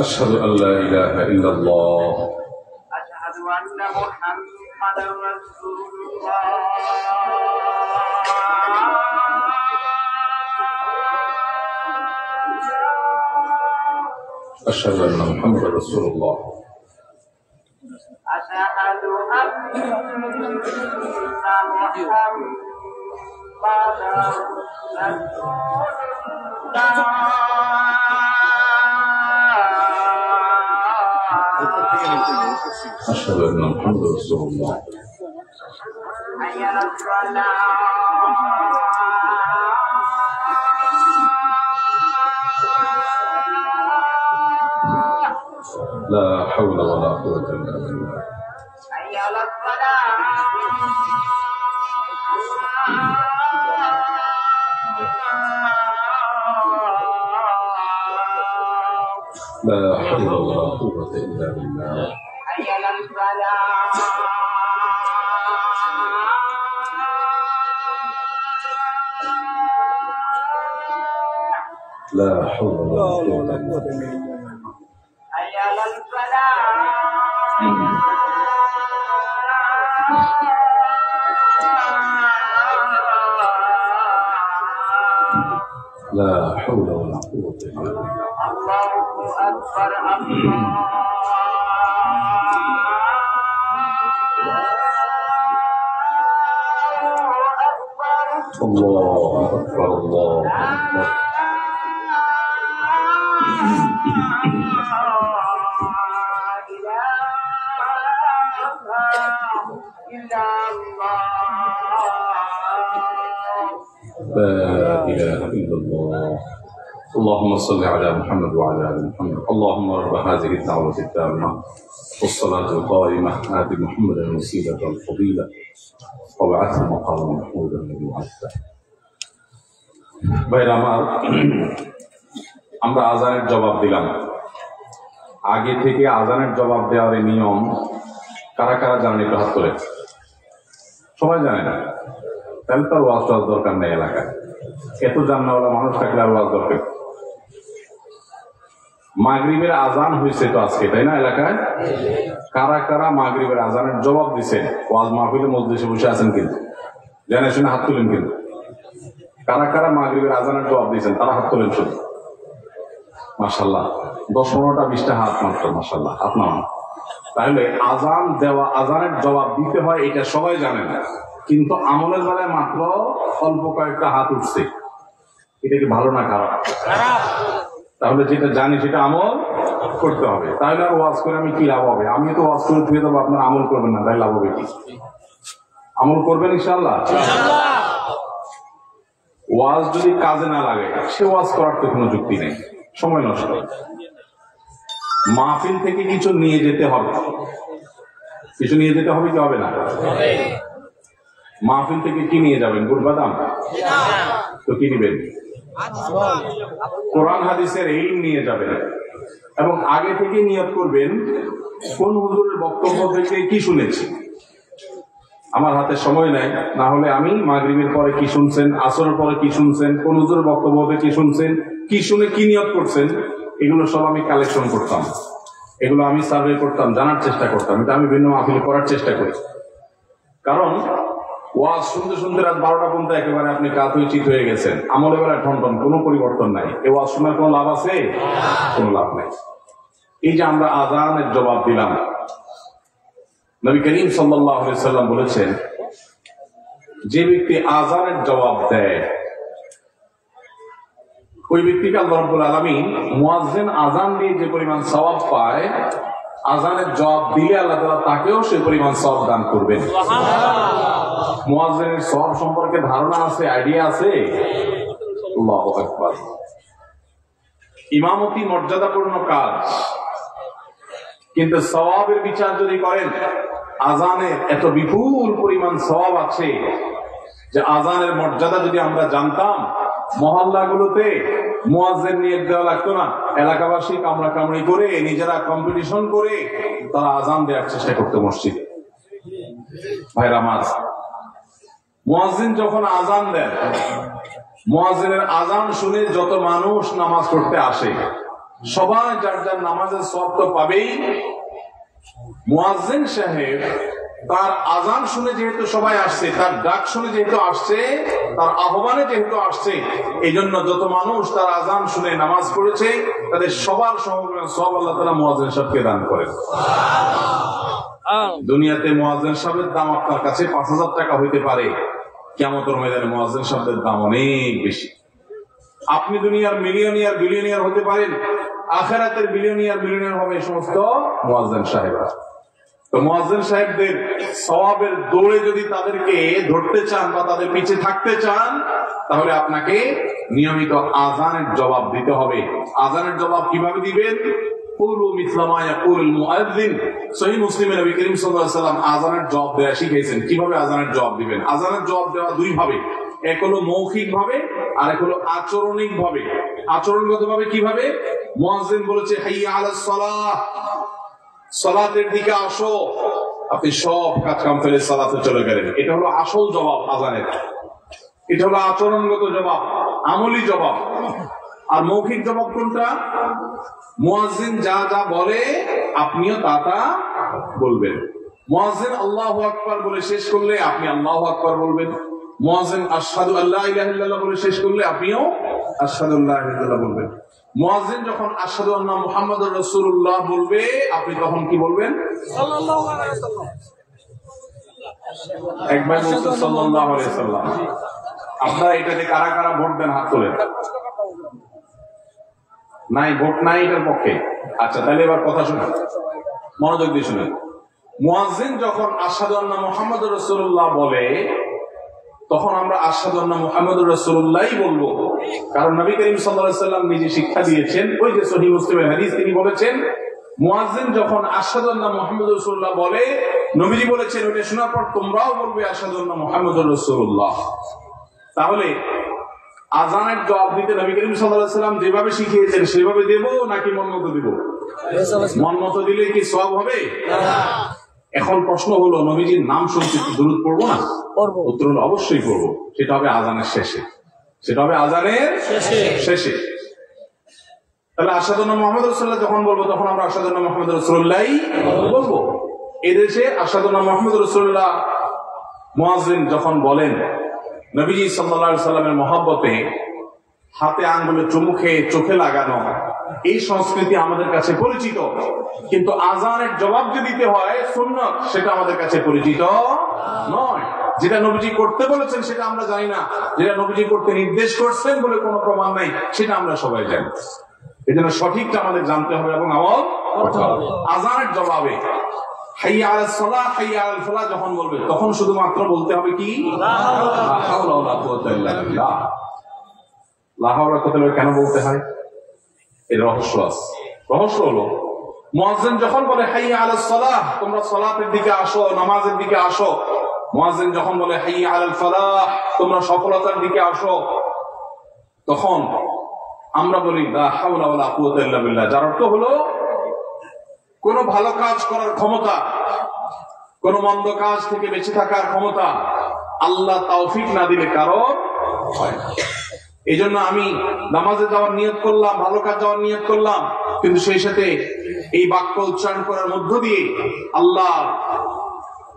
أشهد أن لا إله إلا الله، أشهد أن محمدا رسول الله، أشهد أن محمدا رسول الله، أشهد أن محمدا أشهد أن محمدا رسول الله، حي على الصلاة، لا حول ولا قوة إلا بالله، حي على الصلاة، لا حول ولا قوة إلا بالله، حي على الفلاح، لا حول ولا قوة إلا بالله، حي على الفلاح، لا حول ولا قوة إلا بالله، الله أكبر، الله أكبر، الله أكبر. لا إله إلا الله. اللهم صل على محمد وعلى آل محمد. اللهم رب هذه الدعوة التامة والصلاة القائمة آت محمدا الوسيلة والفضيلة وابعثه مقاما محمودا الذي وعدته. ভাইরা আমার, আমরা আজানের জবাব দিলাম। আগে থেকে আজানের জবাব দেওয়ার নিয়ম কারা কারা জানেন একটু হাত তোলেন। সবাই জানে না, তাহলে তার ওয়াজ টাজ দরকার নেই। এলাকায় এত জান্নাওয়ালা মানুষ থাকলে আর ওয়াজ দরকার। মাগরিবের আজান হয়েছে তো আজকে, তাই না? এলাকায় কারা কারা মাগরিবের আজানের জবাব দিচ্ছেন? ওয়াজ মাহফিলে মজলিসে বসে আছেন কিন্তু, জানে শুনে হাত তুলেন কিন্তু। কারা কারা মাগরিবের আজানের জবাব দিয়েছেন তারা হাত তোলেন শুধু। মাশাআল্লাহ, 10-15টা 20টা হাত মাত্র, মাশাআল্লাহ, হাত নামান। তাহলে আজান দেওয়া, আজানের জবাব দিতে হয় এটা সবাই জানেন, কিন্তু আমলের বেলায় মাত্র অল্প কয়েকটা হাত উঠছে। এটা কি ভালো না খারাপ? তাহলে যেটা জানি সেটা আমল করতে হবে। তাহলে আর ওয়াজ করে আমি কি লাভ হবে? আমি তো ওয়াজ করে ধুয়ে দেবো, আপনার আমল করবেন না, তাই লাভ হবে কি? আমল করবেন ইনশাআল্লাহ। ওয়াজ যদি কাজে না লাগে সে ওয়াজ করার তো কোনো যুক্তি নেই, সময় নষ্ট। মাহফিল থেকে কিছু নিয়ে যেতে হবে, কিছু নিয়ে যেতে হবে কি হবে না? মাহফিল থেকে কি নিয়ে যাবেন? গুড় বাদাম? তো কি নিবেন? কোরআন হাদিসের ইলম নিয়ে যাবেন, এবং আগে থেকে নিয়ত করবেন কোন হুজুরের বক্তব্য থেকে কি শুনেছি। আমার হাতে সময় নাই, না হলে আমি মাগরিবের পরে কি শুনছেন, আসরের পরে কি শুনছেন, কোন হুজুরের বক্তব্য থেকে কি শুনছেন, কি শুনে কি নিয়ত করছেন, এগুলো সব আমি কালেকশন করতাম, এগুলো আমি সার্ভে করতাম, জানার চেষ্টা করতাম। এটা আমি ভিন্ন মাহফিলে করার চেষ্টা করি। কারণ ওয়াজ শুনতে শুনতে রাত 12টা পর্যন্ত একেবারে আপনি কাত হয়ে চিত হয়ে গেছেন, আমলে বেলা ঠনঠন, কোনো পরিবর্তন নাই। এই ওয়াজ শোনার কোনো লাভ আছে? কোনো লাভ নেই। এই যে আমরা আজানের জবাব দিলাম, নবী করিম সাল্লাল্লাহু আলাইহি সাল্লাম বলেছেন, যে ব্যক্তি আজানের জবাব দেয় ওই ব্যক্তিকে আল্লাহ রাব্বুল আলামিন মুয়াজ্জিন আজান দিয়ে যে পরিমাণ সওয়াব পায়, আজানের জবাব দিলে আল্লাহ তাআলা তাকেও সেই পরিমাণ সওয়াব দান করবেন। মুয়াজ্জিনের সওয়াব সম্পর্কে ধারণা আছে, আইডিয়া আছে? আল্লাহু আকবার। ইমামতি মর্যাদাপূর্ণ কাজ, কিন্তু সওয়াবের বিচার যদি করেন, আজানের এত বিপুল পরিমাণ সওয়াব আছে যে আজানের মর্যাদা যদি আমরা জানতাম, মহল্লাগুলোতে মুয়াজ্জিন নিয়োগ দেওয়া লাগতো না। এলাকাবাসী কামড়া কামড়ি করে, নিজেরা কম্পিটিশন করে তারা আজান দেওয়ার চেষ্টা করতো মসজিদে। ভাইরা আমার, মুয়াজ্জিন যখন আজান দেন, মুয়াজ্জিনের আজান শুনে যত মানুষ নামাজ পড়তে আসে, সবাই যার যার নামাজের সওয়াব তো পাবেই। মুয়াজ্জিন সাহেব তার আজান শুনে যেহেতু সবাই আসছে, তার ডাক শুনে যেহেতু আসছে, তার আহ্বানে যেহেতু আসছে, এই জন্য যত মানুষ তার আজান শুনে নামাজ পড়েছে তাদের সবার সমপরিমাণ সওয়াব আল্লাহ তাআলা মুয়াজ্জিন সাহেবকে দান করেন। দুনিয়াতে মুয়াজ্জিন সাহেবের দাম আপনার কাছে 5000 টাকা হইতে পারে, কিয়ামতের ময়দানে মুয়াজ্জিন সাহেবের দাম অনেক বেশি। আপনি দুনিয়ার মিলিয়নিয়ার বিলিয়নিয়ার হতে পারেন, আখিরাতের বিলিয়নিয়ার হবে সমস্ত মুয়াজ্জিন সাহেবরা। তো মুয়াজ্জিন সাহেবদের সওয়াবের দৌড়ে যদি তাদেরকে ধরতে চান বা তাদের পিছে থাকতে চান, তাহলে আপনাকে নিয়মিত আজানের জবাব দিতে হবে। আজানের জবাব কিভাবে দিবেন? কুলু মিসলা মা ইয়াকুলুল মুআজ্জিন। সহিহ মুসলিমে নবী করিম সাল্লাল্লাহু আলাইহি ওয়াসাল্লাম আজানের জবাব দেওয়া শিখিয়েছেন। কিভাবে আজানের জবাব দিবেন? আজানের জবাব দেওয়া দুই ভাবে, এক হলো মৌখিক ভাবে আর এক হলো আচরণিক ভাবে। আচরণগত ভাবে কিভাবে? মুয়াজ্জিন বলেছে হাইয়া আলাস সালাহ, সালাতের দিকে আসো, আপনি সব কাজ কাম ফেলে সালাতে চলে গেলেন। এটা হলো আসল জবাব আজানের, এটা হলো আচরণগত জবাব, আমলি জবাব। আর মৌখিক জবাব কোনটা? মুয়াজ্জিন যা যা বলে আপনিও তা তা বলবেন। মুয়াজ্জিন আল্লাহু আকবার বলে শেষ করলে আপনি আল্লাহু আকবার বলবেন। মুয়াজ্জিন আশহাদু আল্লা ইলাহা ইল্লাল্লাহ বলে শেষ করলে আপনিও আশহাদু আল্লা ইলাহা ইল্লাল্লাহ বলবেন। মুয়াজ্জিন যখন আশহাদু আন্না মুহাম্মাদুর রাসূলুল্লাহ বলবে, আপনি তখন কি বলবেন? সাল্লাল্লাহু আলাইহি ওয়াসাল্লাম। একবার বলতে সাল্লাল্লাহু আলাইহি ওয়াসাল্লাম। আপনারা এটাতে কারা কারা ভোট দেন? হাত তোলেন। নাই, ভোট নাই এটার পক্ষে। আচ্ছা, তাহলে এবার কথা শুনুন, মনোযোগ দিয়ে শুনুন। মুয়াজ্জিন যখন আশহাদু আন্না মুহাম্মাদুর রাসূলুল্লাহ বলে, তখন আমরা আশহাদু আন্না মুহাম্মাদুর রাসূলুল্লাহই বলবো। কারণ নবী করিম সাল্লাল্লাহু আলাইহি ওয়াসাল্লাম নিজে শিক্ষা দিয়েছেন, ওই যে সহিহ মুসলিমের হাদিস, তিনি বলেছেন মুয়াজ্জিন যখন আশহাদু আন্না মুহাম্মাদুর রাসূলুল্লাহ বলে, নবীজি বলেছেন ওটা শোনার পর তোমরাও বলবে আশহাদু আন্না মুহাম্মাদুর রাসূলুল্লাহ। তাহলে আজানের জবাব দিতে নবী করিম সাল্লাল্লাহু আলাইহি ওয়াসাল্লাম যেভাবে শিখিয়েছেন সেভাবে দেব নাকি মন মতো দেব? মন মতো দিলে কি সওয়াব হবে? এখন প্রশ্ন হলো, নবীজির নাম শুনছি দুরূদ পড়বো না? উত্তর হলো অবশ্যই পড়বো। সেটা হবে আজানের শেষে, সেটা হবে আজানের শেষে। তাহলে আশহাদু আন্না মুহাম্মাদুর রাসূলুল্লাহ যখন বলবো তখন আমরা আশহাদু আন্না মুহাম্মাদুর রাসূলুল্লাহ বলবো। এদেশে আশহাদু আন্না মুহাম্মাদুর রাসূলুল্লাহ মুয়াজ্জিন যখন বলেন, নবীজি সাল্লাল্লাহু আলাইহি সাল্লামের মহব্বতে হাতে আঙ্গুলে চুমু খেয়ে চোখে লাগানো, এই সংস্কৃতি আমাদের কাছে পরিচিত। কিন্তু আজানের জবাব যে দিতে হয় সুন্নাত, সেটা আমাদের কাছে পরিচিত নয়। যেটা নবীজি করতে বলেছেন সেটা আমরা জানি না, যেটা নবীজি করতে নির্দেশ করছেন বলে কোনো প্রমাণ নাই সেটা আমরা সবাই জানি। এই জন্য সঠিকটা আমাদের জানতে হবে এবং আমল করতে হবে। আজানের জবাবে হাইয়া আলাস সালাহ হাইয়া আলাল ফালাহ যখন বলবে তখন শুধুমাত্র বলতে হবে কি লা হাওলা ওয়ালা কুওয়াতা ইল্লা বিল্লাহ। লা হাওলা কথা কেন বলতে হয়, এর রহস্য আছে। রহস্য হলো মুয়াজ্জিন যখন বলে হাইয়া আলাস সালাহ, তোমরা সালাতের দিকে আসো, নামাজের দিকে আসো, মুয়াজ্জিন যখন বলে হাইয়া আলাল ফালাহ, তোমরা সফলতার দিকে আসো, তখন আমরা বলি লা হাওলা ওয়ালা কুওয়াতা ইল্লা বিল্লাহ, যার অর্থ হলো কোন ভালো কাজ করার ক্ষমতা, কোন মন্দ কাজ থেকে বেঁচে থাকার ক্ষমতা আল্লাহ তৌফিক না দিলে কারো হয় না। এই জন্য আমি নামাজে যাওয়ার নিয়ত করলাম, ভালো কাজ যাওয়ার নিয়ত করলাম, কিন্তু সেই সাথে এই বাক্য উচ্চারণ করার মধ্য দিয়ে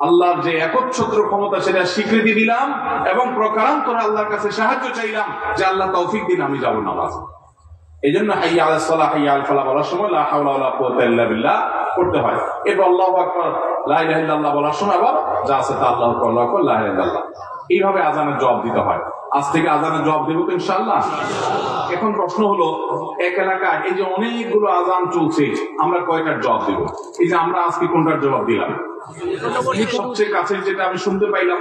আল্লাহর যে একচ্ছত্র ক্ষমতা সেটা স্বীকৃতি দিলাম এবং প্রকারান্তরে আল্লাহর কাছে সাহায্য চাইলাম যে আল্লাহ তৌফিক দিন আমি যাব নামাজ। এই জন্য হাইয়া আলাস সালাহ হাইয়া আলাল ফালাহ বলার সময় লা হাওলা ওয়ালা কুওয়াতা ইল্লা বিল্লাহ করতে হয়। এরপর আল্লাহু আকবার লা ইলাহা ইল্লাল্লাহ বলার সময় আবার যা আছে তা আল্লাহু আকবার লা ইলাহা ইল্লাল্লাহ, এইভাবে আজানের জবাব দিতে হয়। আজ থেকে আজানের জবাব দেব তো ইনশাআল্লাহ। এখন প্রশ্ন হলো, এক এলাকায় এই যে অনেকগুলো আজান চলছে, আমরা কয়টার জবাব দেব? এই যে আমরা আজকে কোনটার জবাব দিলাম? সবচেয়ে কাছে যেটা আমি শুনতে পাইলাম,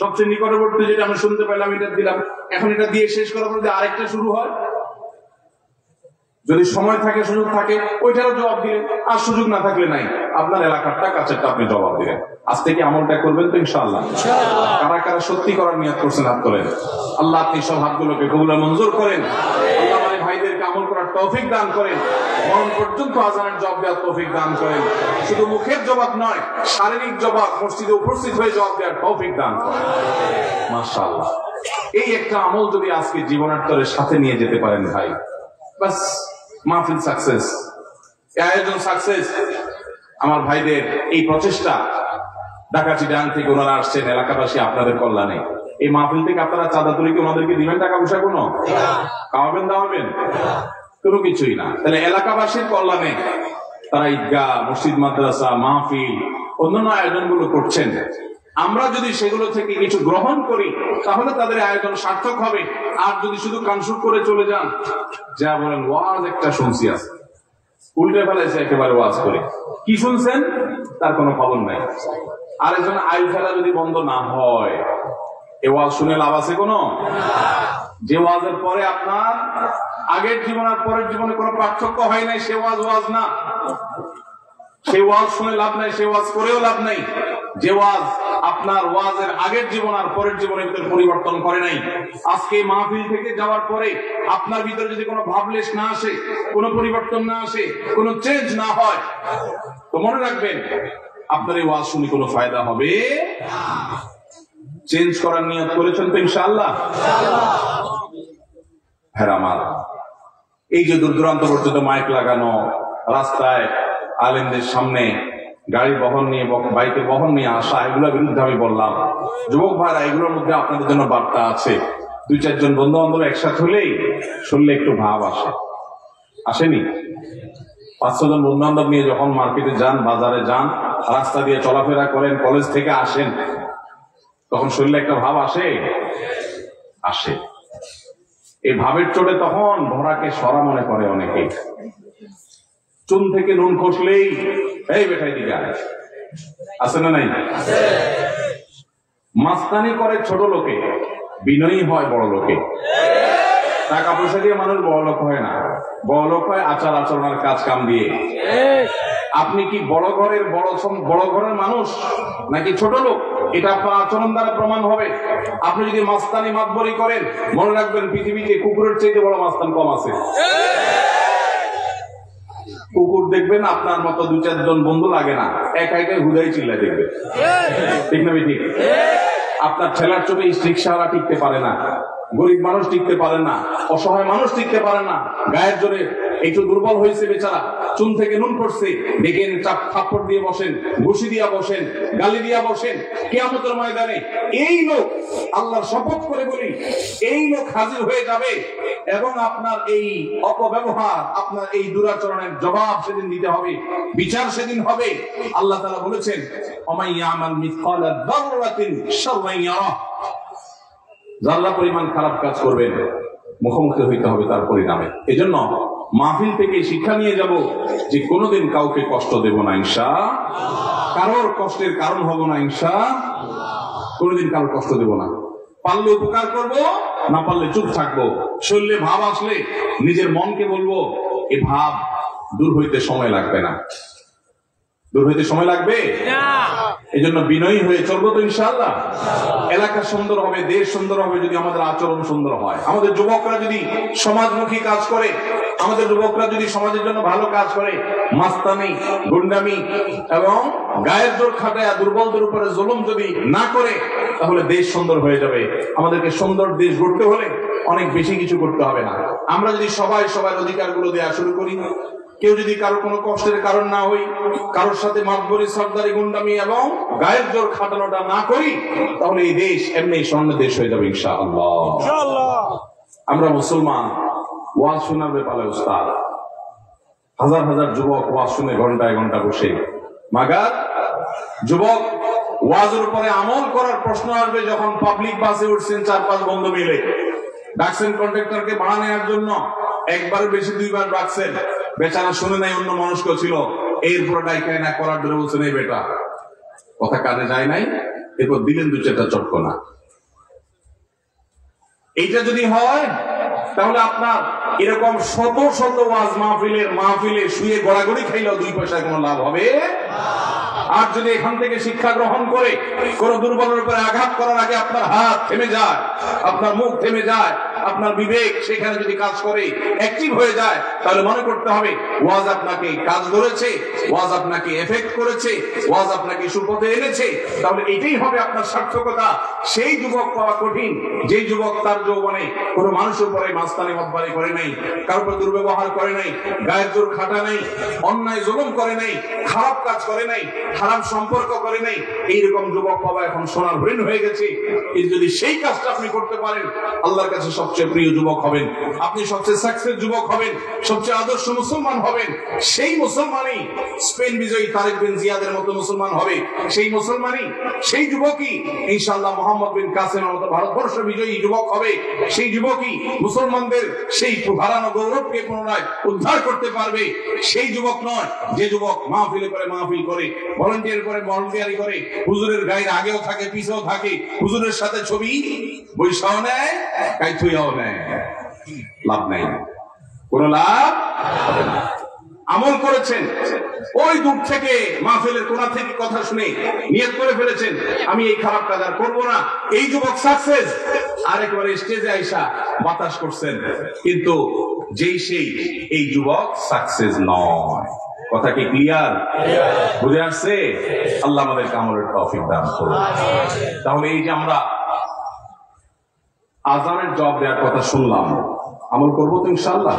সবচেয়ে নিকটবর্তী যেটা আমি শুনতে পাইলাম এটা দিলাম। এখন এটা দিয়ে শেষ করার পর যে আরেকটা শুরু হয়, যদি সময় থাকে সুযোগ থাকে ওইটারও জবাব দিলেন, আর সুযোগ না থাকলে নাই, আপনার এলাকারটা কাছেরটা আপনি জবাব দিলেন। আজ থেকে আমলটা করবেন তো ইনশাআল্লাহ। কারা কারা সত্যি করার নিয়ত করছেন হাত তোলেন। আল্লাহ আপনি সব হাতগুলোকে কবুল মঞ্জুর করেন। আল্লাহ আমাদের ভাইদেরকে আমল করার তৌফিক দান করেন, মরণ পর্যন্ত আজানের জবাব দেওয়ার তৌফিক দান করেন। শুধু মুখের জবাব নয়, শারীরিক জবাব, মসজিদে উপস্থিত হয়ে জবাব দেওয়ার তৌফিক দান করেন। মাশাআল্লাহ, এই একটা আমল যদি আজকে জীবনান্তরের সাথে নিয়ে যেতে পারেন ভাই, বাস মাহফিল সাকসেস, আয়োজন সাকসেস। আমার ভাইদের এই প্রচেষ্টা, ঢাকা চিটাগাং থেকে ওনারা আসছেন এলাকাবাসী আপনাদের কল্যাণে, এই মাহফিল থেকে আপনারা চাঁদা তুলে কি ওনাদেরকে দিবেন টাকা পয়সা? কোনো খাওয়াবেন দাওয়াবেন? কোনো কিছুই না। তাহলে এলাকাবাসীর কল্যাণে তারা ঈদগাহ, মসজিদ, মাদ্রাসা, মাহফিল, অন্যান্য আয়োজনগুলো করছেন। আমরা যদি সেগুলো থেকে কিছু গ্রহণ করি তাহলে তাদের আয়োজন সার্থক হবে। আর যদি শুধু কানসুর করে চলে যান, যা বলেন ওয়াজ একটা শুনছি আছে, উল্টে ফেলেছে একেবারে ওয়াজ করে, কি শুনছেন তার কোনো খবর নাই। আর একজন আইল ফেলা যদি বন্ধ না হয়, এ ওয়াজ শুনে লাভ আছে কোনো? যে ওয়াজের পরে আপনার আগের জীবন আর পরের জীবনে কোনো পার্থক্য হয় নাই, সে ওয়াজ ওয়াজ না। সে ওয়াজ শুনে লাভ নাই, সে ওয়াজ করেও লাভ নাই। যে ওয়াজ আপনার ওয়াজের আগের জীবন আর পরের জীবনের ভিতরে পরিবর্তন করে নাই, আজকে মাহফিল থেকে যাওয়ার পরে আপনার ভিতরে যদি কোনো ভাবলেশ না আসে, কোনো পরিবর্তন না আসে, কোনো চেঞ্জ না হয়, তো মনে রাখবেন আপনার এই ওয়াজ শুনে কোনো ফায়দা হবে। চেঞ্জ করার নিয়ত করেছেন তো ইনশাআল্লাহ? হ্যাঁ আমার এই যে দূর দূরান্ত পর্যন্ত মাইক লাগানো, রাস্তায় আলেমদের সামনে গাড়ি বহন নিয়ে, বাইকে বহন নিয়ে আসা, এগুলোর বিরুদ্ধে আমি বললাম। যুবক ভাইরা, এগুলোর মধ্যে আপনাদের জন্য বার্তা আছে। 2-4 জন বন্ধু বান্ধব একসাথে হলেই শুনলে একটু ভাব আসে, আসেনি? 5-6 জন বন্ধু বান্ধব নিয়ে যখন মার্কেটে যান, বাজারে যান, রাস্তা দিয়ে চলাফেরা করেন, কলেজ থেকে আসেন, তখন শরীরে একটা ভাব আসে। আসে এই ভাবের চোটে তখন ভরাকে সরা মনে করে অনেকে। চুন থেকে নুন খসলেই এই বেটাই দিকে আছে না নাই? মাস্তানি করে ছোট লোকে, বিনয়ী হয় বড় লোকে। টাকা পয়সা দিয়ে মানুষ বড় লোক হয় না, বড় লোক হয় আচার আচরণের কাজ কাম দিয়ে। আপনি কি বড় ঘরের মানুষ নাকি ছোট লোক, এটা আপনার আচরণ দ্বারা প্রমাণ হবে। আপনি যদি মাস্তানি মাতবরি করেন, মনে রাখবেন পৃথিবীতে কুকুরের চাইতে বড় মাস্তান কম আছে। কুকুর দেখবেন আপনার মতো 2-4 জন বন্ধু লাগে না, একা একাই হুদাই চিল্লা দেখবে, ঠিক না? ঠিক। আপনার ঠেলার চোখে রিক্সাওয়ালা টিকতে পারে না, গরিব মানুষ টিকতে পারে না, অসহায় মানুষ টিকতে পারে না, গায়ের জোরে একটু দুর্বল হয়েছে বেচারা, চুন থেকে নুন পড়ছে, ডেকে থাপ্পড় দিয়ে বসেন, ঘুষি দিয়া বসেন, গালি দিয়া বসেন। কিয়ামতের ময়দানে এই লোক, আল্লাহর শপথ করে বলি, এই লোক হাজির হয়ে যাবে এবং আপনার এই অপব্যবহার, আপনার এই দুরাচরণের জবাব সেদিন দিতে হবে, বিচার সেদিন হবে। আল্লাহ তাআলা বলেছেন, ওমাই ইয়ামাল মিসকালা যাররাতিন শাররান ইয়ারাহ, যারা পরিমাণ খারাপ কাজ করবেন মুখোমুখি হইতে হবে তার পরিণামে। এজন্য মাহফিল থেকে শিক্ষা নিয়ে যাব যে কোনোদিন কাউকে কষ্ট দেব না ইনশাআল্লাহ, কারোর কষ্টের কারণ হব না ইনশাআল্লাহ, কোনোদিন কারোর কষ্ট দেব না। পারলে উপকার করব, না পারলে চুপ থাকবো। শরীরে ভাব আসলে নিজের মনকে বলবো, এ ভাব দূর হইতে সময় লাগবে না, দূর হইতে সময় লাগবে না। এই জন্য বিনয়ী হয়ে চলবো তো ইনশাআল্লাহ। এলাকা সুন্দর হবে, দেশ সুন্দর হবে যদি আমাদের আচরণ সুন্দর হয়। আমাদের যুবকরা যদি সমাজমুখী কাজ করে, আমাদের যুবকরা যদি সমাজের জন্য ভালো কাজ করে, মাস্তানি, গুন্ডামি এবং গায়ের জোর খাটায় দুর্বলদের উপরে জুলুম যদি না করে, তাহলে দেশ সুন্দর হয়ে যাবে। আমাদেরকে সুন্দর দেশ গড়তে হলে অনেক বেশি কিছু করতে হবে না। আমরা যদি সবাই সবার অধিকারগুলো দেওয়া শুরু করি, কেউ যদি কারো কোনো কষ্টের কারণ না হই, কারোর সাথে মাতবরি, সর্দারি, গুন্ডামি এবং গায়ের জোর খাটানোটা না করি, তাহলে এই দেশ এমনি স্বর্ণ দেশ হয়ে যাবে ইনশাআল্লাহ। আমরা মুসলমান, ওয়াজ শোনার ব্যাপারে উস্তাদ, হাজার হাজার যুবক ওয়াজ শুনে ঘন্টায় ঘন্টা বসে, মাগার যুবক ওয়াজের উপরে আমল করার প্রশ্ন আসবে যখন পাবলিক বাসে উঠছেন 4-5 বন্ধু মিলে, ডাকছেন কন্ট্রাক্টরকে ভাড়া নেওয়ার জন্য, একবার বেশি 2বার ডাকছেন, বেচারা শুনে নাই, অন্য মানুষ ছিল, এরপরে ডাইকায় না করার জন্য বলছেন, এই বেটা কথা কানে যায় নাই, এরপর দিলেন 2-4টা চটকনা। এইটা যদি হয় তাহলে আপনার এরকম শত শত ওয়াজ মাহফিলে শুয়ে গড়াগড়ি খাইলেও 2 পয়সায় কোনো লাভ হবে। আর যদি এখান থেকে শিক্ষা গ্রহণ করে কোন দুর্বলের উপরে আঘাত করার আগে আপনার হাত থেমে যায়, আপনার মুখ থেমে যায়, আপনার বিবেক সেখানে যদি কাজ করে, অ্যাক্টিভ হয়ে যায়, তাহলে মনে করতে হবে ওয়াজ আপনাকে কাজ ধরেছে, ওয়াজ আপনাকে এফেক্ট করেছে, ওয়াজ আপনাকে সুপথে এনেছে। তাহলে এটাই হবে আপনার সার্থকতা। সেই যুবক পাওয়া কঠিন যেই যুবক তার যৌবনে কোনো মানুষের উপরে মাস্তানি মতবারি করে নাই, কারোর উপর দুর্ব্যবহার করে নাই, গায়ের জোর খাটা নাই, অন্যায় জুলুম করে নাই, খারাপ কাজ করে নাই, খারাপ সম্পর্ক করে নাই। এইরকম যুবক পাওয়া এখন সোনার হরিণ হয়ে গেছে। এই যদি সেই কাজটা আপনি করতে পারেন, আল্লাহর কাছে সবচেয়ে প্রিয় যুবক হবেন, আপনি সবচেয়ে সাকসেস যুবক হবেন, সবচেয়ে আদর্শ মুসলমান হবেন। সেই মুসলমানই স্পেন বিজয়ী তারেক বিন জিয়াদের মতো মুসলমান হবে। সেই মুসলমানই, সেই যুবকই ইনশাআল্লাহ মোহাম্মদ বিন কাসেমের মতো ভারতবর্ষ বিজয়ী যুবক হবে। সেই যুবকই মুসলমানদের সেই হারানো গৌরবকে পুনরায় উদ্ধার করতে পারবে। সেই যুবক নয় যে যুবক মাহফিলে করে মাহফিল করে, ভলান্টিয়ার করে ভলান্টিয়ারি করে, হুজুরের গায়ের আগেও থাকে পিছেও থাকে, হুজুরের সাথে ছবি বৈশাও নেয়, কাইথুইয়াও নেয়, লাভ নাই, কোন লাভ হবে না। আমল করেছেন, ওই দূর থেকে মাহফিলের কোণা থেকে কথা শুনে নিয়ত করে ফেলেছেন আমি এই খারাপ কাজ আর করবো না, এই যুবক সাকসেস। আরেকবারে স্টেজে আইসা বাতাস করছেন, কিন্তু যেই সেই এই যুবক সাকসেস নয়। কথা কি ক্লিয়ার? বুঝে আসছে? আল্লাহ আমাদেরকে আমলের তৌফিক দান করুন। তাহলে এই যে আমরা আযানের জবাব দেওয়ার কথা শুনলাম, আমল করবো তো ইনশাআল্লাহ।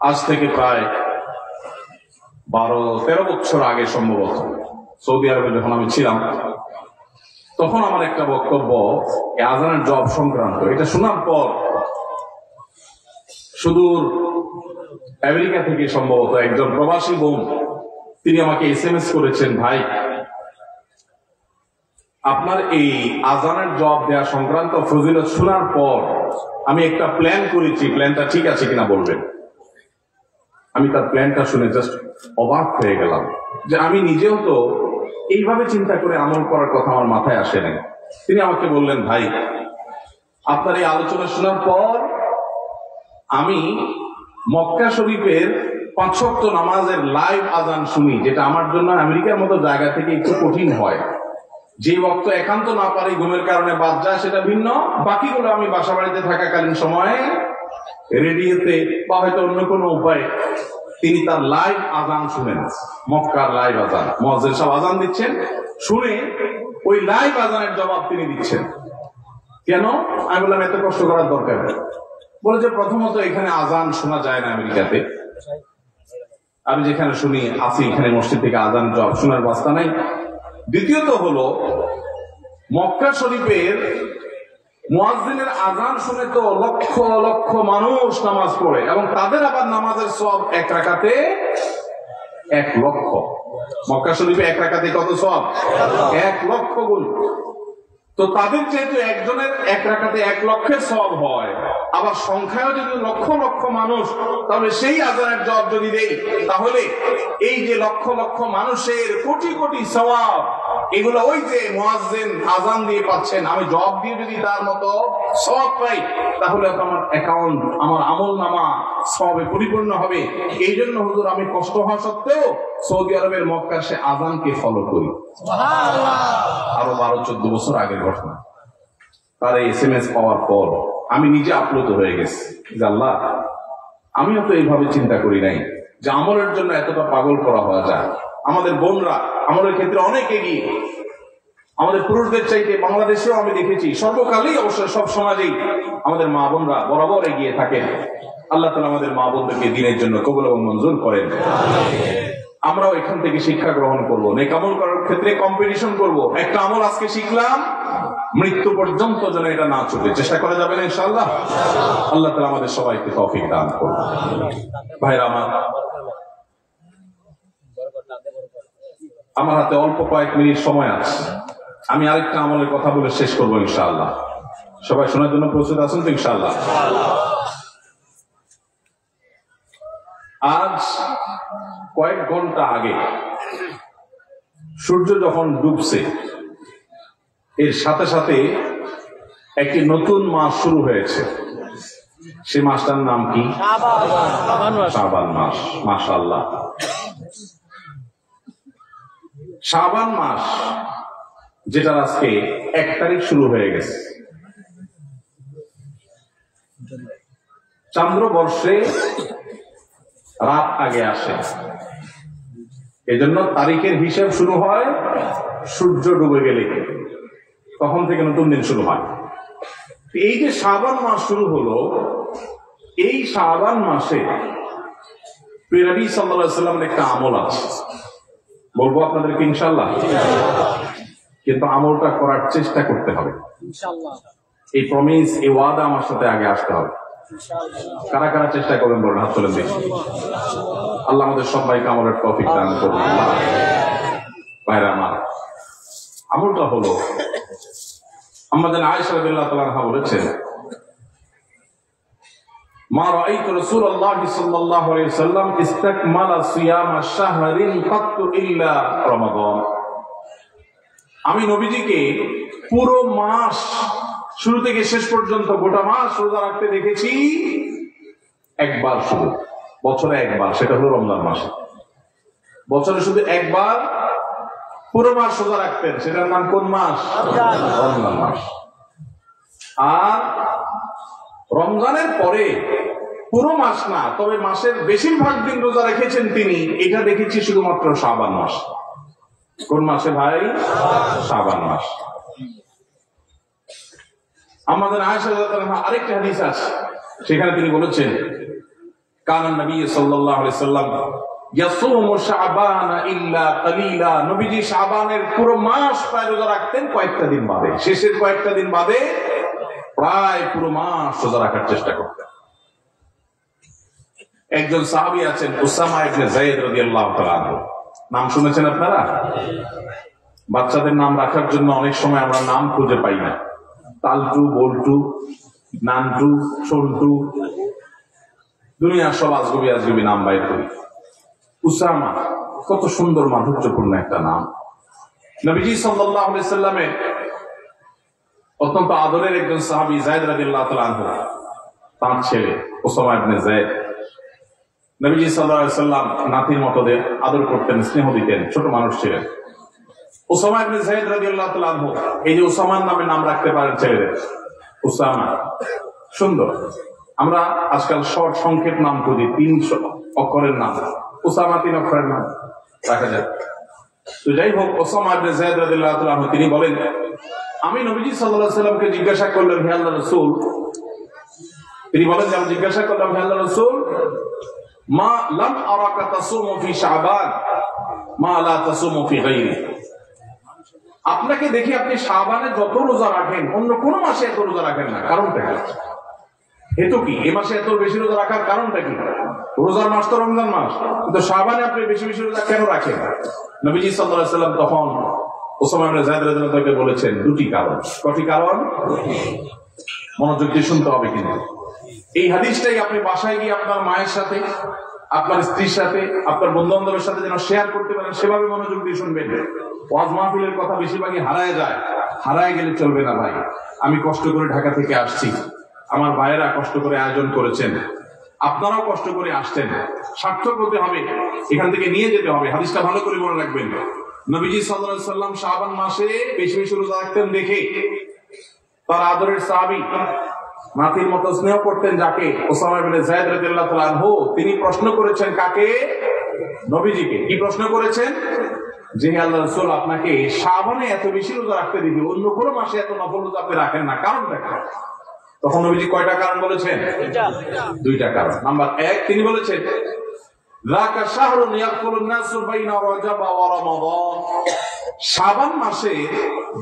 আজ থেকে প্রায় 12-13 বছর আগে সম্ভবত সৌদি আরবে যখন আমি ছিলাম, তখন আমার একটা বক্তব্য আযানের জবাব সংক্রান্ত। এটা শোনার পর সুদূর আমেরিকা থেকে সম্ভবত একজন প্রবাসী বোন, তিনি আমাকে SMS করেছেন, ভাই আপনার এই আযানের জবাব দেওয়া সংক্রান্ত ফজিলত শোনার পর আমি একটা প্ল্যান করেছি, প্ল্যানটা ঠিক আছে কিনা বলবেন। আমি তার প্ল্যানটা শুনে জাস্ট অবাক হয়ে গেলাম যে আমি নিজেও তো এইভাবে চিন্তা করে আমল করার কথা আমার মাথায় আসে নাই। তিনি আমাকে বললেন, ভাই আপনার এই আলোচনা শোনার পর আমি মক্কা শরীফের 5 ওয়াক্ত নামাজের লাইভ আযান শুনি, যেটা আমার জন্য আমেরিকার মতো জায়গা থেকে একটু কঠিন হয়। যে ওয়াক্ত একান্ত না পারি, ঘুমের কারণে বাদ যায়, সেটা ভিন্ন। বাকিগুলো আমি বাসা বাড়িতে থাকাকালীন সময়ে রেডিওতে বা হয়তো অন্য কোনো উপায়ে তিনি তার লাইভ আযান শুনেন, মক্কার লাইভ আযান, মুয়াজ্জিন সাহেব আযান দিচ্ছেন, শুনে ওই লাইভ আযানের জবাব তিনি দিচ্ছেন। কেন? আমি বললাম এত কষ্ট করার দরকার নেই, বলে যে প্রথমত এখানে আজান শোনা যায় না আমেরিকাতে, আমি যেখানে শুনি আছি এখানে মসজিদ থেকে আজান শোনার ব্যবস্থা নাই। দ্বিতীয়ত হলো মক্কা শরীফের মুয়াজ্জিনের আজান শুনে তো লক্ষ লক্ষ মানুষ নামাজ পড়ে, এবং তাদের আবার নামাজের সওয়াব এক রাকাতে 1 লক্ষ। মক্কা শরীফে 1 রাকাতে কত সওয়াব? 1 লক্ষ গুণ। তো তাদের যেহেতু একজনের 1 রাকাতে 1 লক্ষের সওয়াব হয়, আবার সংখ্যাও যদি লক্ষ লক্ষ মানুষ, তাহলে সেই আজানের জবাব যদি দেই, তাহলে এই যে লক্ষ লক্ষ মানুষের কোটি কোটি সওয়াব, এগুলো ওই যে মুয়াজ্জিন আজান দিয়ে পাচ্ছেন, আমি জবাব দিয়ে যদি তার মতো সওয়াব পাই, তাহলে আমার অ্যাকাউন্ট, আমার আমলনামা সওয়াবে পরিপূর্ণ হবে। এই জন্য হুজুর আমি কষ্ট হওয়া সত্ত্বেও সৌদি আরবের মক্কার সে আজানকে ফলো করি। আরো 12-14 বছর আগের ঘটনা। তার এই SMS পাওয়ার পর আমি নিজে আপ্লুত হয়ে গেছি যে আল্লাহ, আমিও তো এইভাবে চিন্তা করি নাই যে আমলের জন্য এতটা পাগল করা হওয়া যায়। আমাদের বোনরা আমলের ক্ষেত্রে অনেক এগিয়ে, আমাদের পুরুষদের চাইতে বাংলাদেশেও আমি দেখেছি, সর্বকালেই অবশ্যই সব সমাজেই আমাদের মা বোনরা বরাবর এগিয়ে থাকেন। আল্লাহ তাআলা আমাদের মা বোনদেরকে দ্বীনের জন্য কবুল এবং মঞ্জুর করেন। আমরাও এখান থেকে শিক্ষা গ্রহণ করবো, নেক আমল করার ক্ষেত্রে কম্পিটিশন করব। একটা আমল আজকে শিখলাম, মৃত্যু পর্যন্ত যেন এটা না চলে, চেষ্টা করা যাবে না ইনশাআল্লাহ। আল্লাহ তাআলা আমাদের সবাইকে তৌফিক দান করুন। ভাইরা আমার হাতে অল্প কয়েক মিনিট সময় আছে, আমি আরেকটা আমলের কথা বলে শেষ করবো ইনশাআল্লাহ। সবাই শোনার জন্য প্রস্তুত আছেন তো ইনশাআল্লাহ? আজ কয়েক ঘন্টা আগে সূর্য যখন ডুবছে, এর সাথে সাথে একটি নতুন মাস শুরু হয়েছে। সে মাসটার নাম কি? শাবান মাস। মাশাআল্লাহ, শাবান মাস, যেটা আজকে 1 তারিখ শুরু হয়ে গেছে। চন্দ্রবর্ষে রাত আগে আসে, এজন্য তারিখের হিসাব শুরু হয় সূর্য ডুবে গেলে, তখন থেকে নতুন দিন শুরু হয়। এই যে শাবান মাস শুরু হলো, এই শাবান মাসে নবী সাল্লাল্লাহু আলাইহি ওয়াসাল্লামের একটা আমল আছে, বলবো আপনাদেরকে ইনশাআল্লাহ। কিন্তু আমলটা করার চেষ্টা করতে হবে ইনশাআল্লাহ। এই প্রমিস, এই ওয়াদা আমার সাথে আগে আসতে হবে। কারা কারা চেষ্টা করবেন বলেন, হাত তোলেন দেখি। আল্লাহ আমাদের সবাইকে আমলের তৌফিক দান করুন। ভাইরা আমার, আমলটা হলো, আমাদের আয়েশা রাদিয়াল্লাহু তাআলা আনহা বলেছেন, মা রাআইতু রাসূলুল্লাহ সাল্লাল্লাহু আলাইহি ওয়াসাল্লাম ইসতাকমালা সিয়ামা শাহরিন কাত্তু ইল্লা রমাদান। আমি নবীজিকে পুরো মাস, শুরু থেকে শেষ পর্যন্ত গোটা মাস রোজা রাখতে দেখেছি একবার, শুধু বছরে একবার, সেটা হলো রমজান মাসে। বছরে শুধু একবার পুরো মাস রোজা রাখতেন, সেটার নাম কোন মাস? রমজান মাস। আর রমজানের পরে পুরো মাস না, তবে মাসের বেশিরভাগ দিন রোজা রেখেছেন তিনি, এটা দেখেছি শুধুমাত্র শাবান মাস। কোন মাসে ভাই? শাবান মাস। আমাদের আয়েশা রাদিয়াল্লাহু আনহা আরেকটা হাদিস আছে, সেখানে তিনি বলেছেন, কানা নবী সাল্লাল্লাহু আলাইহি সাল্লাম ইয়াসুমু শাবান ইল্লা কালিলা। নবীজি শাবানের পুরো মাস প্রায় রোজা রাখতেন, কয়েকটা দিন বাদে, শেষের কয়েকটা দিন বাদে প্রায় পুরো মাস রোজা রাখার চেষ্টা করতেন। একজন সাহাবী আছেন উসামা ইবনে যায়েদ রাদিয়াল্লাহু তাআলা আনহু, নাম শুনেছেন আপনারা? বাচ্চাদের নাম রাখার জন্য অনেক সময় আমরা নাম খুঁজে পাই না, তালটু, বল্টু, নান্টু, সন্টু, দুনিয়ার সব আজগবি আজগবি নাম বাইর করি। উসামা কত সুন্দর মাধুর্যপূর্ণ একটা নাম। নবীজি সাল্লাল্লাহু আলাইহি সাল্লামের অত্যন্ত আদরের একজন সাহাবী যায়েদ রাদিয়াল্লাহু তাআলা আনহু, তার ছেলে উসামা ইবনে যায়েদ, নবীজি সাল্লাল্লাহু আলাইহি সাল্লাম নাতির মতো আদর করতেন, স্নেহ দিতেন, ছোট মানুষ ছিলেন। উসামা ইবনে যায়েদ রাদিয়াল্লাহু তাআলা আনহু, এই যে উসামার নামে নাম রাখতে পারেন ছেলেদের, উসামা সুন্দর। আমরা আজকাল শর্ট সংক্ষেপ নাম খুঁজি, 3 অক্ষরের নাম, উসামা 3 অক্ষরের নাম রাখা যায়। তো যাই হোক, উসামা ইবনে যায়েদ রাদিয়াল্লাহু তাআলা আনহু তিনি বলেন, আমি নবীজি সাল্লাল্লাহু আলাইহি সাল্লামকে জিজ্ঞাসা করলেন, হে আল্লাহর রাসূল, তিনি বলেন যে আমি জিজ্ঞাসা করলাম হে আল্লাহর রাসূল মা লাম আরাকা তাসুমু ফি শাবান মা লা তাসুমু ফি গায়রি, আপনাকে দেখি আপনি শাবানে যত রোজা রাখেন অন্য কোন মাসে এত রোজা রাখেন না, কারণটা কি? হেতু কি? এই মাসে এত বেশি রোজা রাখার কারণটা কি? রোজার মাস তো রমজান মাস, কিন্তু শাবানে আপনি বেশি বেশি রোজা কেন রাখেন? নবীজি সাল্লাল্লাহু আলাইহি ওয়াসাল্লাম তখন উসামা ইবনে যায়েদ রাদিয়াল্লাহু তাআলাকে বলেছেন দুটি কারণ। কয়টি কারণ? মনোযোগ দিয়ে শুনতে হবে। কিন্তু এই হাদিসটাই আপনি বাসায় গিয়ে আপনার মায়ের সাথে, আপনার স্ত্রীর সাথে, আপনার বন্ধু বান্ধবের সাথে যেন শেয়ার করতে পারেন, সেভাবে মনোযোগ দিয়ে শুনবেন। ওয়াজ মাহফিলের কথা বেশিরভাগই হারায় যায়, হারায় গেলে চলবে না ভাই। আমি কষ্ট করে ঢাকা থেকে আসছি, আমার ভাইয়েরা কষ্ট করে আয়োজন করেছেন, আপনারাও কষ্ট করে আসছেন, সার্থক হতে হবে, এখান থেকে নিয়ে যেতে হবে। হাদিসটা ভালো করে মনে রাখবেন। নবীজি সাল্লাল্লাহু আলাইহি ওয়াসাল্লাম শাবান মাসে বেশি বেশি রোজা রাখতেন দেখে তার আদরের সাহাবী, নাতির মতো স্নেহ করতেন যাকে, উসামা ইবনে যায়েদ রাদিয়াল্লাহু তাআলা আনহু, তিনি প্রশ্ন করেছেন কাকে? নবীজিকে। কি প্রশ্ন করেছেন? যে হে আল্লাহর রাসূল, আপনাকে শাবানে এত বেশি রোজা রাখতে দেখি, অন্য কোন মাসে এত নফল রোজা আপনি রাখেন না, কারণটা কি? তখন নবীজি কয়টা কারণ বলেছেন? দুইটা কারণ। নাম্বার 1, তিনি বলেছেন যাকা শাহরুন ইয়াকুলুন নাসু বাইনা রাজাব ওয়া রমাদান, শাবান মাসে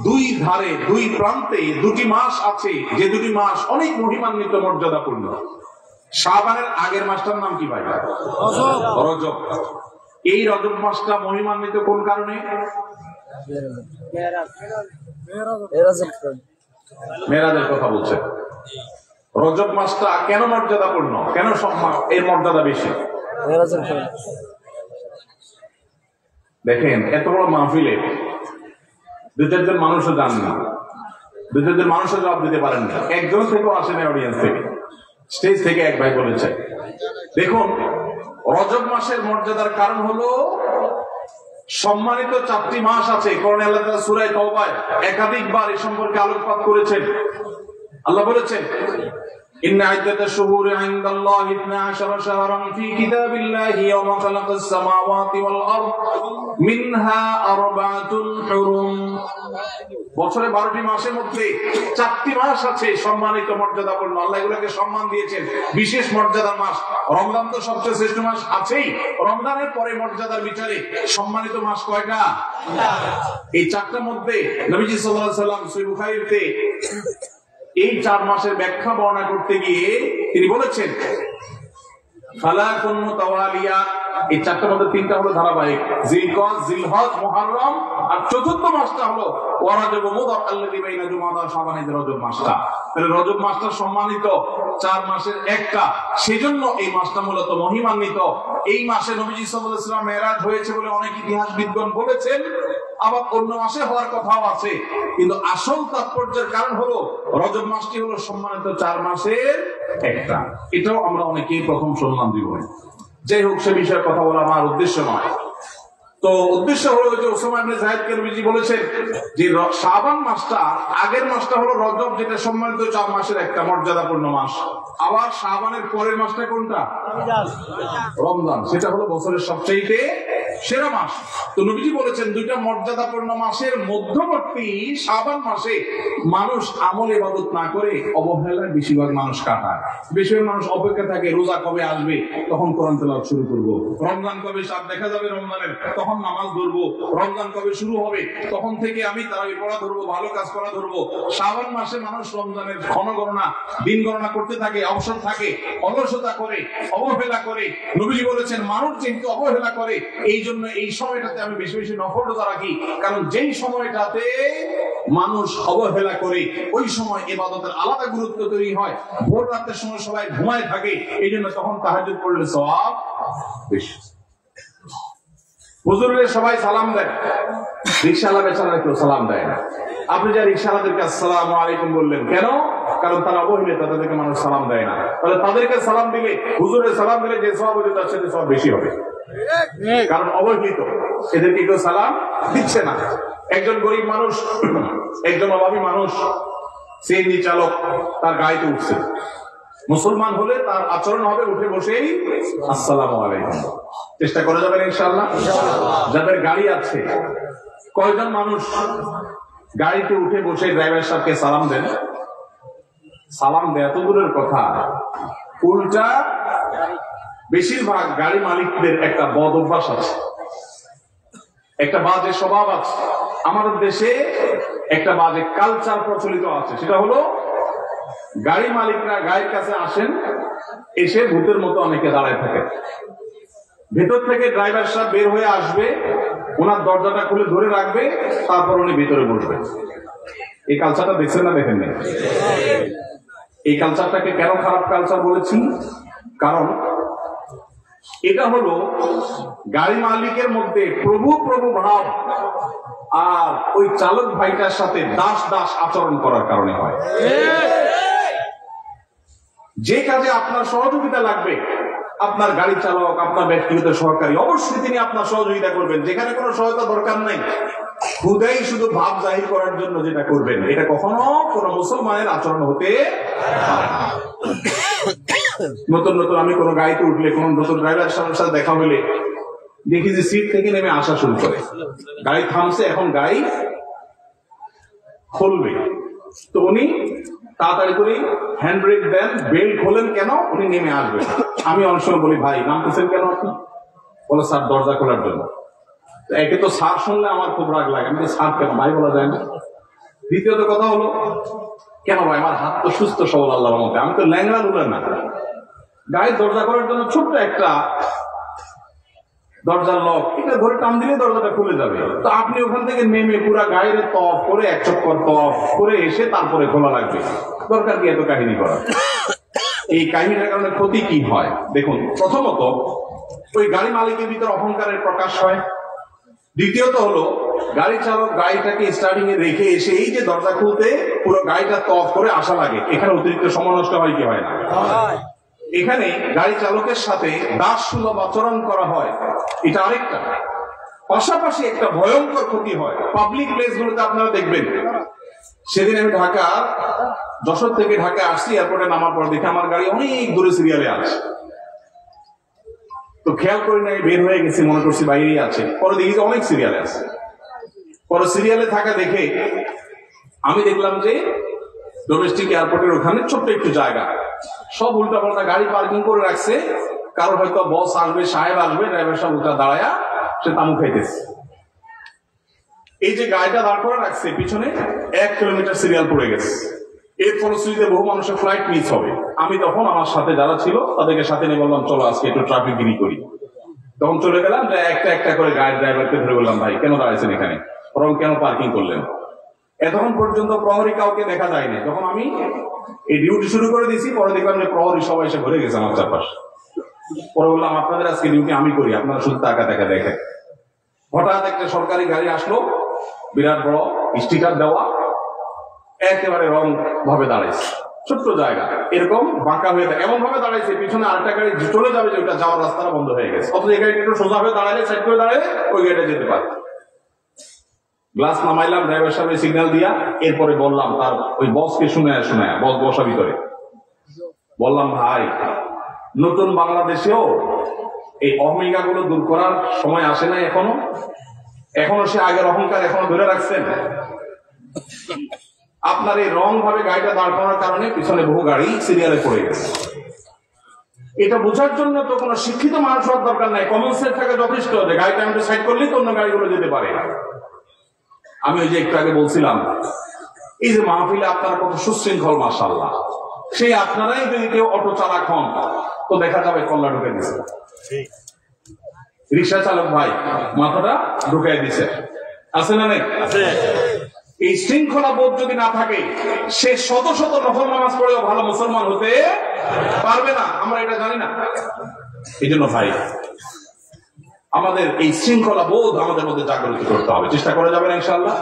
দুই ধারে, দুই প্রান্তে দুটি মাস আছে, যে দুটি মাস অনেক মহিমান্বিত, মর্যাদাপূর্ণ। শাবানের আগের মাসটার নাম কি ভাই? রজব। এই রজব মাসটা মহিমান্বিত কোন কারণে? মেরাজের কথা বলছে। রজব মাসটা কেন মর্যাদাপূর্ণ, কেন এর মর্যাদা বেশি? দেখেন, এত বড় মাহফিলে দু চারজন মানুষও জান না, দু চারজন মানুষও জবাব দিতে পারেন না, একজন থেকেও আসেন অডিয়েন্স থেকে, স্টেজ থেকে এক ভাই বলেছে। দেখুন, রজব মাসের মর্যাদার কারণ হলো সম্মানিত 4টি মাস আছে। কোরআনে আল্লাহ তাআলা সূরা তাওবায় একাধিকবার এই সম্পর্কে আলোকপাত করেছেন। আল্লাহ বলেছেন ইন্না ইদ্দাতাশ শুহুরি ইনদাল্লাহি 12 শাহরান ফি কিতাবিল্লাহি ইয়াওমা খালাকাস সামাওয়াতি ওয়াল আরদ মিনহা আরবাতুন হুরুম। বছরে 12টি মাসের মধ্যে 4টি মাস আছে সম্মানিত, মর্যাদাপূর্ণ। আল্লাহ এগুলোকে সম্মান দিয়েছেন, বিশেষ মর্যাদার মাস। রমজান তো সবচেয়ে শ্রেষ্ঠ মাস আছেই, রমজানের পরে মর্যাদার বিচারে সম্মানিত মাস কয়টা? এই 4টার মধ্যে নবীজি সাল্লাল্লাহু আলাইহি ওয়াসাল্লাম সহিহ বুখারীতে এই 4 মাসের ব্যাখ্যা বর্ণনা করতে গিয়ে তিনি বলেছেন ফালাকুন মুতাওয়ালিয়া। এই 4টার মধ্যে 3টা হলো ধারাবাহিক, জিলকদ, জিলহজ, মুহররম, আর চতুর্থ মাসটা হলো ওয়ারাজব মুদার আল্লাযী বাইনা জুমাদা শাবান, এই রজব মাসটা। তাহলে রজব মাসটা সম্মানিত 4 মাসের একটা, সেজন্য এই মাসটা মূলত মহিমান্বিত। এই মাসে নবীজি সাল্লাল্লাহু আলাইহি ওয়াসাল্লাম মেরাজ হয়েছে বলে অনেক ইতিহাসবিদগণ বলেছেন, আবার অন্য মাসে হওয়ার কথাও আছে, কিন্তু আসল তাৎপর্যের কারণ হলো রজব মাসটি হলো সম্মানিত 4 মাসের একটা। এটাও আমরা অনেকেই প্রথম শুনলাম জীবনে। যাই হোক, সে বিষয়ে কথা বলা আমার উদ্দেশ্য নয়। তো উদ্দেশ্য হলো যে উসামা ইবনে যায়েদকে নবীজি বলেছেন যে শাবান মাসটা, আগের মাসটা হলো রজব, যেটা সম্মানিত 4 মাসের একটা মর্যাদাপূর্ণ মাস। আবার শাবানের পরের মাসটা কোনটা? রমজান, সেটা হলো বছরের সবচেয়ে সেরা মাস। তো নবীজি বলেছেন দুইটা মর্যাদাপূর্ণ মাসের মধ্যবর্তী শাবান মাসে মানুষ আমল ইবাদত না করে অবহেলায় বেশিরভাগ মানুষ কাটায়। বেশিরভাগ মানুষ অপেক্ষা থাকে রোজা কবে আসবে, তখন কোরআন তেলাওয়াত শুরু করব। রমজান কবে সাত দেখা যাবে রমজানের, তখন নামাজ ধরবো। রমজান কবে শুরু হবে, তখন থেকে আমি তারাবি পড়া ধরবো, ভালো কাজ করা ধরবো। শাবান মাসে মানুষ রমজানের ক্ষণগণনা, দিন গণনা করতে থাকে, অবসর থাকে, অলসতা করে, অবহেলা করে। নবীজি বলেছেন মানুষ যেহেতু অবহেলা করে, এই জন্য এই সময়টাতে আমি বেশি বেশি নফল রোজা রাখি, কারণ যেই সময়টাতে মানুষ অবহেলা করে ওই সময় ইবাদতের আলাদা গুরুত্ব তৈরি হয়। ভোর রাতের সময় সবাই ঘুমায় থাকে, এই জন্য তখন তাহাজ্জুদ পড়লে সওয়াব বেশি। হুজুরের সবাই সালাম দেয়, রিকশাওয়ালা বেচারা কেউ সালাম দেয় না। আপনি যা রিকশাওয়ালাদেরকে আসসালামু আলাইকুম বললেন কেন? কারণ তারা অবহেলিত, তাদেরকে মানুষ সালাম দেয় না। তাহলে তাদেরকে সালাম দিলে, হুজুরের সালাম দিলে যে সওয়াব হবে তার সাথে সওয়াব বেশি হবে, কারণ অবহেলিত, এদেরকে কেউ সালাম দিচ্ছে না। একজন গরিব মানুষ, একজন অভাবী মানুষ, সিএনজি চালক, তার গাড়িতে উঠছে। মুসলমান হলে তার আচরণ হবে উঠে বসেই আসসালামু আলাইকুম। চেষ্টা করা যাবে ইনশাআল্লাহ। যাদের গাড়ি আছে, কয়জন মানুষ গাড়িতে উঠে বসে ড্রাইভার সাহেবকে সালাম দেন? সালাম দেয়া তো দূরের কথা, উল্টা বেশিরভাগ গাড়ি মালিকদের একটা বদ অভ্যাস আছে, একটা বাজে স্বভাব আছে। আমাদের দেশে একটা বাজে কালচার প্রচলিত আছে, সেটা হলো গাড়ি মালিকরা গাড়ির কাছে আসেন, এসে ভূতের মতো অনেকে দাঁড়ায় থাকে। ভেতর থেকে ড্রাইভার সাহেব বের হয়ে আসবে, ওনার দরজাটা খুলে ধরে রাখবে, তারপর উনি ভিতরে বসবে। এই কালচারটা দেখছেন না দেখেন না? এই কালচারটাকে কেন খারাপ কালচার বলেছি? কারণ এটা হলো গাড়ি মালিকের মধ্যে প্রভু প্রভু ভাব আর ওই চালক ভাইটার সাথে দাস দাস আচরণ করার কারণে হয়। যে কাজে আপনার সহযোগিতা লাগবে, আপনার গাড়ি চালক, আপনার ব্যক্তিগত সহকারী, অবশ্যই তিনি আপনার সহযোগিতা করবেন। যেখানে কোনো সহায়তা দরকার নাই, খুদাই শুধু ভাব জাহির করার জন্য যেটা করবেন, এটা কখনো কোন মুসলমানের আচরণ হতে পারে না। নতুন নতুন আমি কোনো গাড়িতে উঠলে, কোন নতুন ড্রাইভারের সাথে দেখা হলে দেখি যে সিট থেকে নেমে আসা শুরু করে। গাড়ি থামছে, এখন গাড়ি খুলবে, তো উনি তাড়াতাড়ি করে হ্যান্ড ব্রেক দেন, বেল্ট খোলেন, কেন উনি নেমে আসবেন। আমি অনেক সময় বলি, ভাই নামতেছেন কেন আপনি? বলে স্যার দরজা খোলার জন্য। একে তো স্যার শুনলে আমার খুব রাগ লাগে, আমি স্যার কেন ভাই বলা যায় না। দ্বিতীয়ত কথা হলো, কেন ভাই আমার হাত তো সুস্থ সবল আল্লাহর মতে, আমি তো ল্যাংড়া লুলেন না। গাড়ির দরজা করার জন্য ছোট্ট একটা দরজার লক, এটা ধরে টান দিলে দরজাটা খুলে যাবে। তো আপনি ওখান থেকে নেমে পুরা গাড়ির তফ করে, এক চক্কর তফ করে এসে তারপরে খোলা লাগবে। দরকার কি এত কাহিনী করা? এই কাহিনীটার কারণে ক্ষতি কি হয় দেখুন। প্রথমত ওই গাড়ি মালিকের ভিতর অহংকারের প্রকাশ হয়। দ্বিতীয়ত হলো গাড়ি চালক গাড়িটাকে স্টার্টিং এ রেখে এসে এই যে দরজা খুলতে পুরো গাড়িটা তফ করে আসা লাগে, এখানে অতিরিক্ত সময় নষ্ট হয় কি হয় না? এখানে গাড়ি চালকের সাথে দাস সুলভ আচরণ করা হয়, এটা আরেকটা। পাশাপাশি একটা ভয়ঙ্কর ক্ষতি হয় পাবলিক প্লেস গুলোতে। আপনারা দেখবেন, সেদিন আমি ঢাকা, যশোর থেকে ঢাকা আসছি, এয়ারপোর্টে নামার পর দেখে আমার গাড়ি অনেক দূরে সিরিয়ালে আছে। তো খেয়াল করি না, বের হয়ে গেছি, মনে করছি বাইরেই আছে। পরে দেখি যে অনেক সিরিয়ালে আছে। পরে সিরিয়ালে থাকা দেখে আমি দেখলাম যে ডোমেস্টিক এয়ারপোর্টের ওখানে ছোট্ট একটু জায়গা, সব উল্টা পাল্টা গাড়ি পার্কিং করে রাখছে। কারো হয়তো বস আসবে, সাহেব আসবে, ড্রাইভার সাহেব উল্টা দাঁড়ায়া সে তামু খাইতেছে। এই যে গাড়িটা দাঁড় করে রাখছে, পিছনে 1 কিলোমিটার সিরিয়াল পড়ে গেছে। এর ফলশ্রুতিতে বহু মানুষের ফ্লাইট মিস হবে। আমি তখন আমার সাথে যারা ছিল তাদেরকে সাথে নিয়ে বললাম, চলো আজকে একটু ট্রাফিক গিরি করি। তখন চলে গেলাম, যে একটা একটা করে গাড়ির ড্রাইভারকে ধরে বললাম, ভাই কেন দাঁড়াইছেন এখানে, বরং কেন পার্কিং করলেন? এতক্ষণ পর্যন্ত প্রহরী কাউকে দেখা যায়নি। যখন আমি এই ডিউটি শুরু করে দিয়েছি, পরে দেখলাম যে প্রহরী সবাই এসে ঘুরে গেছে আমার চারপাশে। পরে বললাম, আপনাদের আজকে ডিউটি আমি করি, আপনারা শুধু টাকা টাকা দেখেন। হঠাৎ একটা সরকারি গাড়ি আসলো, বিরাট বড় স্টিকার দেওয়া, একেবারে রং ভাবে দাঁড়াইছে, ছোট্ট জায়গা, এরকম বাঁকা হয়ে থাকে, এমন ভাবে দাঁড়াইছে পিছনে আরেকটা গাড়ি চলে যাবে, যে ওটা যাওয়ার রাস্তাটা বন্ধ হয়ে গেছে। অথচ এই গাড়িটা একটু সোজা হয়ে দাঁড়ালে, সাইড করে দাঁড়ালে ওই গাড়িটা যেতে পারে। গ্লাস নামাইলাম, ড্রাইভার সাহেব সিগন্যাল দিয়া, এরপরে বললাম তার ওই বসকে শুনে বস বসা ভিতরে বললাম, ভাই নতুন বাংলাদেশেও এই অহমিকা গুলো দূর করার সময় আসে না এখনো সে আগের অহংকার এখনো ধরে রাখছেন। আপনার এই রং ভাবে গাড়িটা দাঁড় করার কারণে পিছনে বহু গাড়ি সিরিয়ালে পড়ে গেছে। এটা বোঝার জন্য তো কোনো শিক্ষিত মানুষ হওয়ার দরকার নাই, কমন সেন্স থাকা যথেষ্ট, যে গাড়িটা আমি সাইড করলেই তো অন্য গাড়িগুলো যেতে পারে। আমি ওই যে একটু আগে বলছিলাম, এই যে মাহফিলে আপনারা কত সুশৃঙ্খল, মাশাআল্লাহ, সেই আপনারাই যদি কেউ অটো চালক হন তো দেখা যাবে কল্লা ঢুকে দিচ্ছে, রিক্সা চালক ভাই মাথাটা ঢুকাই দিচ্ছে, আছে না নাই? এই শৃঙ্খলা বোধ যদি না থাকে, সে শত শত নফল নামাজ পড়েও ভালো মুসলমান হতে পারবে না। আমরা এটা জানি না। এই জন্য ভাই আমাদের এই শৃঙ্খলা বোধ আমাদের মধ্যে জাগ্রত করতে হবে, চেষ্টা করে যাবেন ইনশাআল্লাহ।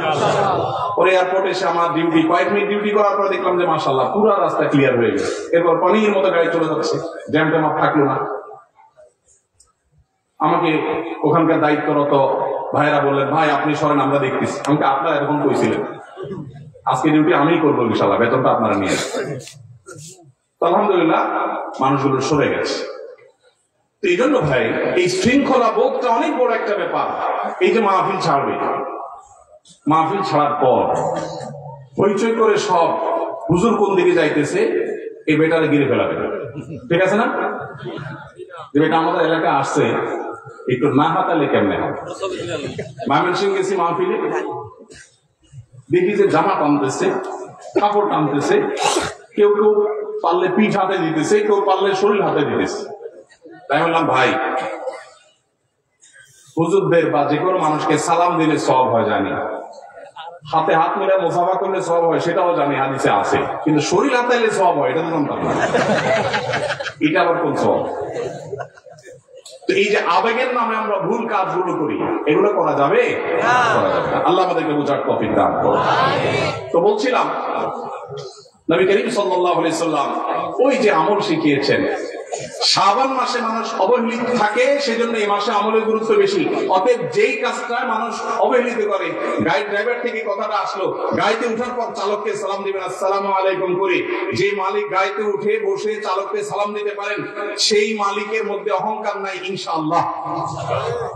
পরে এয়ারপোর্টে এসে আমার ডিউটি, কয়েক মিনিট ডিউটি করার পর দেখলাম যে মাশাআল্লাহ পুরো রাস্তা ক্লিয়ার হয়ে গেছে। এরপর পানির মতো গাড়ি চলে যাচ্ছে, জ্যাম ট্যাম থাকলো না। আমাকে ওখানকার দায়িত্বরত ভাইরা বললেন, ভাই আপনি সরেন, আমরা দেখতেছি। আমাকে আপনারা এরকম কইছিলেন, আজকে ডিউটি আমিই করবো ইনশাআল্লাহ, বেতনটা আপনারা নিয়ে আসবেন। তো আলহামদুলিল্লাহ মানুষগুলো সরে গেছে। তো এই জন্য ভাই এই শৃঙ্খলা বোধটা অনেক বড় একটা ব্যাপার। এই যে মাহফিল ছাড়বে, মাহফিল ছাড়ার পর পরিচয় করে সব হুজুর কোন দিকে যাইতেছে এই বেটারে গিরে ফেলাবে, ঠিক আছে না? যে বেটা আমাদের এলাকায় আসছে একটু না হাতালে কেমনে হবে। ময়মনসিংহ গেছি মাহফিলে, দেখি যে জামা টানতেছে, কাপড় টানতেছে, কেউ কেউ পারলে পিঠ হাতে দিতেছে, কেউ পারলে শরীর হাতে দিতেছে। তাই বললাম ভাই, হুজুরদের বা যে কোনো মানুষকে সালাম দিলে সওয়াব হয় জানি, হাতে হাত মিলে মুসাফা করলে সওয়াব হয় সেটাও জানি, হাদিসে আছে, কিন্তু শরীর হাতাইলে সওয়াব হয় এটা তো জানতাম না। এটা আবার কোন সওয়াব? তো এই যে আবেগের নামে আমরা ভুল কাজগুলো করি, এগুলো করা যাবে? আল্লাহ আমাদেরকে বুঝার তৌফিক দান করুন। তো বলছিলাম নবী করিম সাল্লাল্লাহু আলাইহি সাল্লাম ওই যে আমল শিখিয়েছেন, শাবান মাসে মানুষ অবহেলিত থাকে, সেজন্য এই মাসে আমলের গুরুত্ব বেশি। অতএব যেই কাজটা মানুষ অবহেলিত করে, গাড়ি ড্রাইভার থেকে কথাটা আসলো, গাড়িতে উঠার পর চালককে সালাম দিবেন আসসালামু আলাইকুম করে। যে মালিক গাড়িতে উঠে বসে চালককে সালাম দিতে পারেন, সেই মালিকের মধ্যে অহংকার নাই ইনশাআল্লাহ,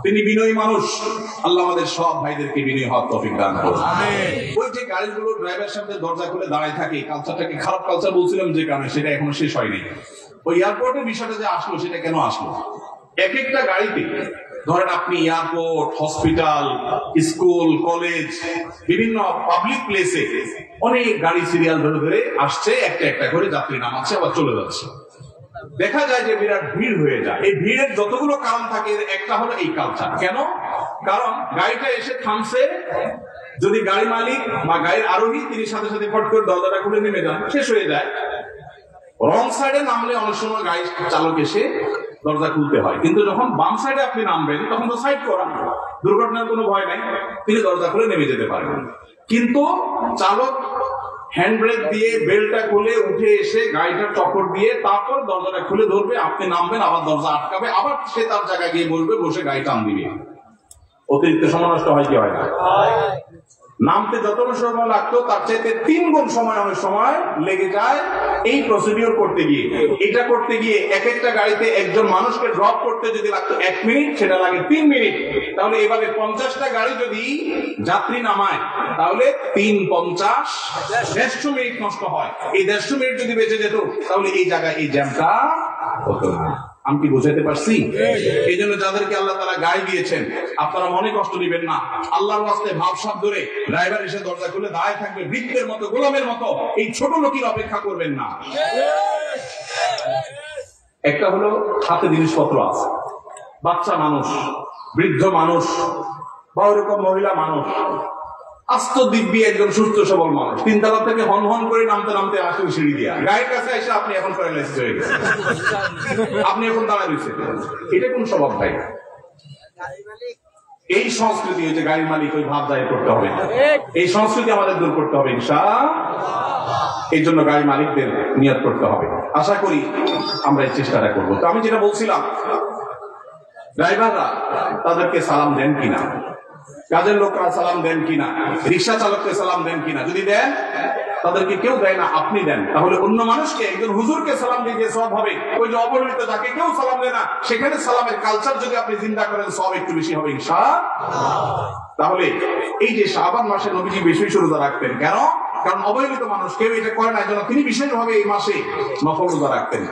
তিনি বিনয়ী মানুষ। আল্লাহ আমাদের সব ভাইদেরকে বিনয়ী হওয়ার তৌফিক দান করুন। ওই যে গাড়িগুলো ড্রাইভার সামনে দরজা খুলে দাঁড়ায় থাকে, কালচারটাকে খারাপ কালচার বলছিলাম যে কারণে, সেটা এখনো শেষ হয়নি। ওই এয়ারপোর্টের বিষয়টা যে আসলো, সেটা কেন আসলো? এক একটা গাড়িতে ধরেন আপনি এয়ারপোর্ট, হসপিটাল, স্কুল, কলেজ, বিভিন্ন পাবলিক প্লেসে অনেক গাড়ি সিরিয়াল ধরে ধরে আসছে, একটা একটা করে যাত্রী নামাচ্ছে আবার চলে যাচ্ছে। দেখা যায় যে বিরাট ভিড় হয়ে যায়। এই ভিড়ের যতগুলো কারণ থাকে, একটা হলো এই কালচার। কেন? কারণ গাড়িটা এসে থামছে, যদি গাড়ি মালিক বা গাড়ির আরোহী তিনি সাথে সাথে ফট করে দরজাটা খুলে নেমে যান, শেষ হয়ে যায়। রং সাইডে নামলে অনেক সময় গাড়ি চালক এসে দরজা খুলতে হয়, কিন্তু যখন বাম সাইডে আপনি নামবেন তখন তো সাইড করা, দুর্ঘটনার কোনো ভয় নাই, তিনি দরজা খুলে নেমে যেতে পারবেন। কিন্তু চালক হ্যান্ড ব্রেক দিয়ে বেলটা খুলে উঠে এসে গাড়িটা টক্কর দিয়ে তারপর দরজাটা খুলে ধরবে, আপনি নামবেন, আবার দরজা আটকাবে, আবার সে তার জায়গায় গিয়ে বসবে, বসে গাড়ি টান দিবে। অতিরিক্ত সময় নষ্ট হয় কি হয় না? নামতে যতটা সময় লাগতো তার চাইতে 3 গুণ সময় অনেক সময় লেগে যায় এই প্রসিডিওর করতে গিয়ে। এটা করতে গিয়ে এক একটা গাড়িতে একজন মানুষকে ড্রপ করতে যদি লাগতো 1 মিনিট, সেটা লাগে 3 মিনিট। তাহলে এভাবে 50টা গাড়ি যদি যাত্রী নামায়, তাহলে 3×50 150 মিনিট নষ্ট হয়। এই 150 মিনিট যদি বেঁচে যেত, তাহলে এই জায়গায় এই জ্যামটা হতো না। আমি কি বুঝাতে পারছি? এই জন্য যাদেরকে আল্লাহ তাআলা গাড়ি দিয়েছেন, আপনারা মনে কষ্ট দিবেন না। আল্লাহর ওয়াস্তে ভাবসাব ধরে ড্রাইভার এসে দরজা খুলে দাঁড়ায় থাকবে, বৃদ্ধের মতো, গোলামের মতো, এই ছোট লোকের অপেক্ষা করবেন না। একটা হলো হাতে জিনিসপত্র আছে, বাচ্চা মানুষ, বৃদ্ধ মানুষ, বা ওরকম মহিলা মানুষ, আস্ত দিব্যি একজন সুস্থ সবল মানুষ, 3 তলা থেকে হন হন করে নামতে নামতে আসেন সিঁড়ি দিয়া, গায়ের কাছে এসে আপনি এখন প্যারালাইসিস হয়ে গেছেন, আপনি এখন দাঁড়ায় রয়েছেন। এটা কোন স্বভাব ভাই? এই সংস্কৃতি, ওই যে গাড়ির মালিক, ওই ভাব দায়ী করতে হবে, এই সংস্কৃতি আমাদের দূর করতে হবে ইনশাআল্লাহ। এই জন্য গাড়ি মালিকদের নিয়ত করতে হবে। আশা করি আমরা এই চেষ্টাটা করবো। তো আমি যেটা বলছিলাম, ড্রাইভাররা তাদেরকে সালাম দেন কিনা, কাজের লোকরা সালাম দেন কিনা, রিক্সা চালককে সালাম দেন কিনা? যদি দেন, তাদেরকে কেউ দেয় না, আপনি দেন, তাহলে অন্য মানুষকে, একজন হুজুরকে সালাম দিয়ে সওয়াব হবে। ওই যে অবহেলিত যাকে কেউ সালাম দেয় না, সেখানে সালামের কালচার যদি আপনি জিন্দা করেন, সওয়াব একটু বেশি হবে ইনশাআল্লাহ। তাহলে এই যে শাবান মাসে নবীজি বেশি বেশি রোজা রাখতেন, কেন? কারণ অবহেলিত মানুষ কেউ এটা করে না, জন্য তিনি বিশেষভাবে এই মাসে নফল রোজা রাখতেন।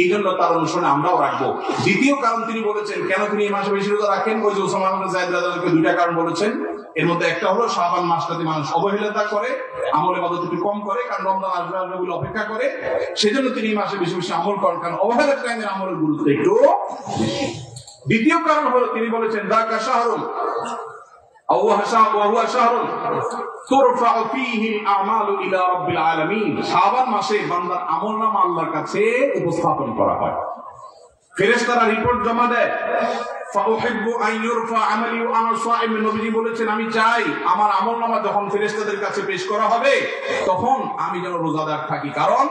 এই জন্য তার অনুসরণে আমরাও রাখবো। দ্বিতীয় কারণ তিনি বলেছেন কেন তিনি এই মাসে বেশি রোজা রাখেন, ওই যে ওসামা ইবনে যায়েদ রাদিয়াল্লাহু আনহু 2টা কারণ বলেছেন। এর মধ্যে একটা হলো শাবান মাসটাতে মানুষ অবহেলিতা করে, আমল ইবাদত একটু কম করে, কারণ রমজান আসবে আসবে বলে অপেক্ষা করে, সেজন্য তিনি এই মাসে বেশি বেশি আমল করেন, কারণ অবহেলার টাইমের আমলের গুরুত্ব একটু বেশি। দ্বিতীয় কারণ হলো তিনি বলেছেন যাকা শাহরুন শাবান মাসে বান্দার আমলনামা আল্লাহর কাছে উপস্থাপন করা হয়, ফেরেশতারা রিপোর্ট জমা দেয়। নবীজি বলেছেন আমি চাই আমার আমলনামা যখন ফেরেশতাদের কাছে পেশ করা হবে, তখন আমি যেন রোজাদার থাকি। কারণ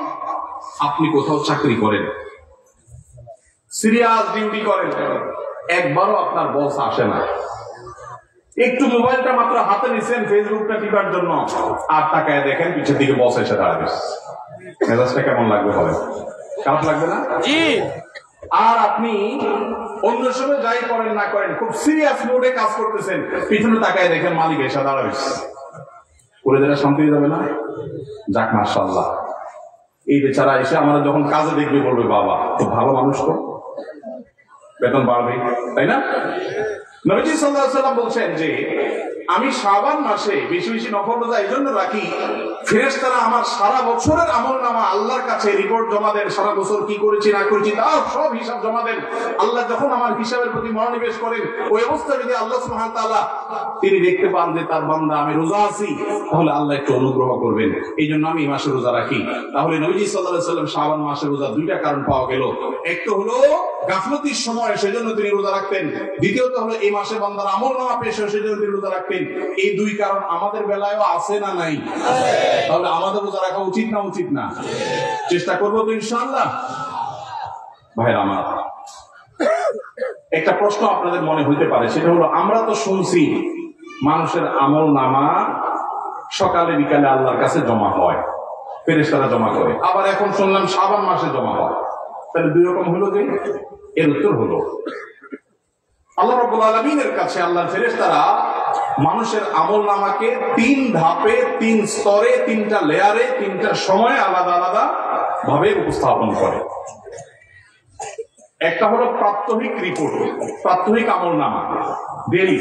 আপনি কোথাও চাকরি করেন, সিরিয়াস ডিউটি করেন, একবারও আপনার বস আসে না, একটু মোবাইলটা মাত্র হাতে নিছেন ফেসবুকটা টিপার জন্য, আর তাকায় দেখেন পিছের দিকে বস এসে দাঁড়াবে, মেজাজটা কেমন লাগবে? হবে খারাপ লাগবে না? আর আপনি অন্য সময় যাই করেন না করেন, খুব সিরিয়াস মোডে কাজ করতেছেন, পিছনে তাকায় দেখেন মালিক এসে দাঁড়াবে, করে দিলে শান্তি হয়ে যাবে না? যাক মাশাআল্লাহ। এই বেচারা এসে আমরা যখন কাজে দেখবে বলবে বাবা তো ভালো মানুষ, তো বেতন বাড়বে, তাই না? নবীজি সাল্লাল্লাহু আলাইহি ওয়াসাল্লাম বলছেন যে আমি শাবান মাসে বেশি বেশি নফল রোজা এই জন্য রাখি, ফেরেশতারা আমার সারা বছরের আমলনামা আল্লাহর কাছে রিপোর্ট জমা দেন, সারা বছর কি করেছি না করেছি তার সব হিসাব জমা দেন। আল্লাহ যখন আমার হিসাবের প্রতি মনোনিবেশ করেন, ওই অবস্থায় যদি আল্লাহ সুবহানাহু ওয়া তাআলা তিনি দেখতে পান যে তার বান্দা আমি রোজা আছি, তাহলে আল্লাহ একটু অনুগ্রহ করবেন। এই জন্য আমি এই মাসে রোজা রাখি। তাহলে নবীজি সাল্লাল্লাহু আলাইহি ওয়াসাল্লাম শাবান মাসে রোজা দুইটা কারণ পাওয়া গেল। একটা হলো গাফলতির সময় সেজন্য তিনি রোজা রাখতেন, দ্বিতীয়ত হলো এই মাসে বান্দার আমলনামা পেশ হয় সেজন্য তিনি রোজা রাখতেন। এই দুই কারণ আমাদের বেলায়ও আছে না নাই? তাহলে আমাদের রোজা রাখা উচিত না উচিত না? চেষ্টা করবো তো ইনশাআল্লাহ। ভাইরা আমার, একটা প্রশ্ন আপনাদের মনে হইতে পারে, সেটা হলো আমরা তো শুনছি মানুষের আমলনামা সকালে বিকালে আল্লাহর কাছে জমা হয়, ফেরেশতারা জমা করে, আবার এখন শুনলাম শাবান মাসে জমা হয়। তাহলে দুই রকম হলো যে? এর উত্তর হলো আল্লাহ রাব্বুল আলামিনের কাছে আল্লাহর ফেরেশতারা মানুষের আমলনামাকে তিন ধাপে, তিন স্তরে, তিনটা লেয়ারে, তিনটা সময়ে আলাদা আলাদা ভাবে উপস্থাপন করে। একটা হলো প্রাত্যহিক রিপোর্ট, প্রাত্যহিক আমলনামা, ডেইলি,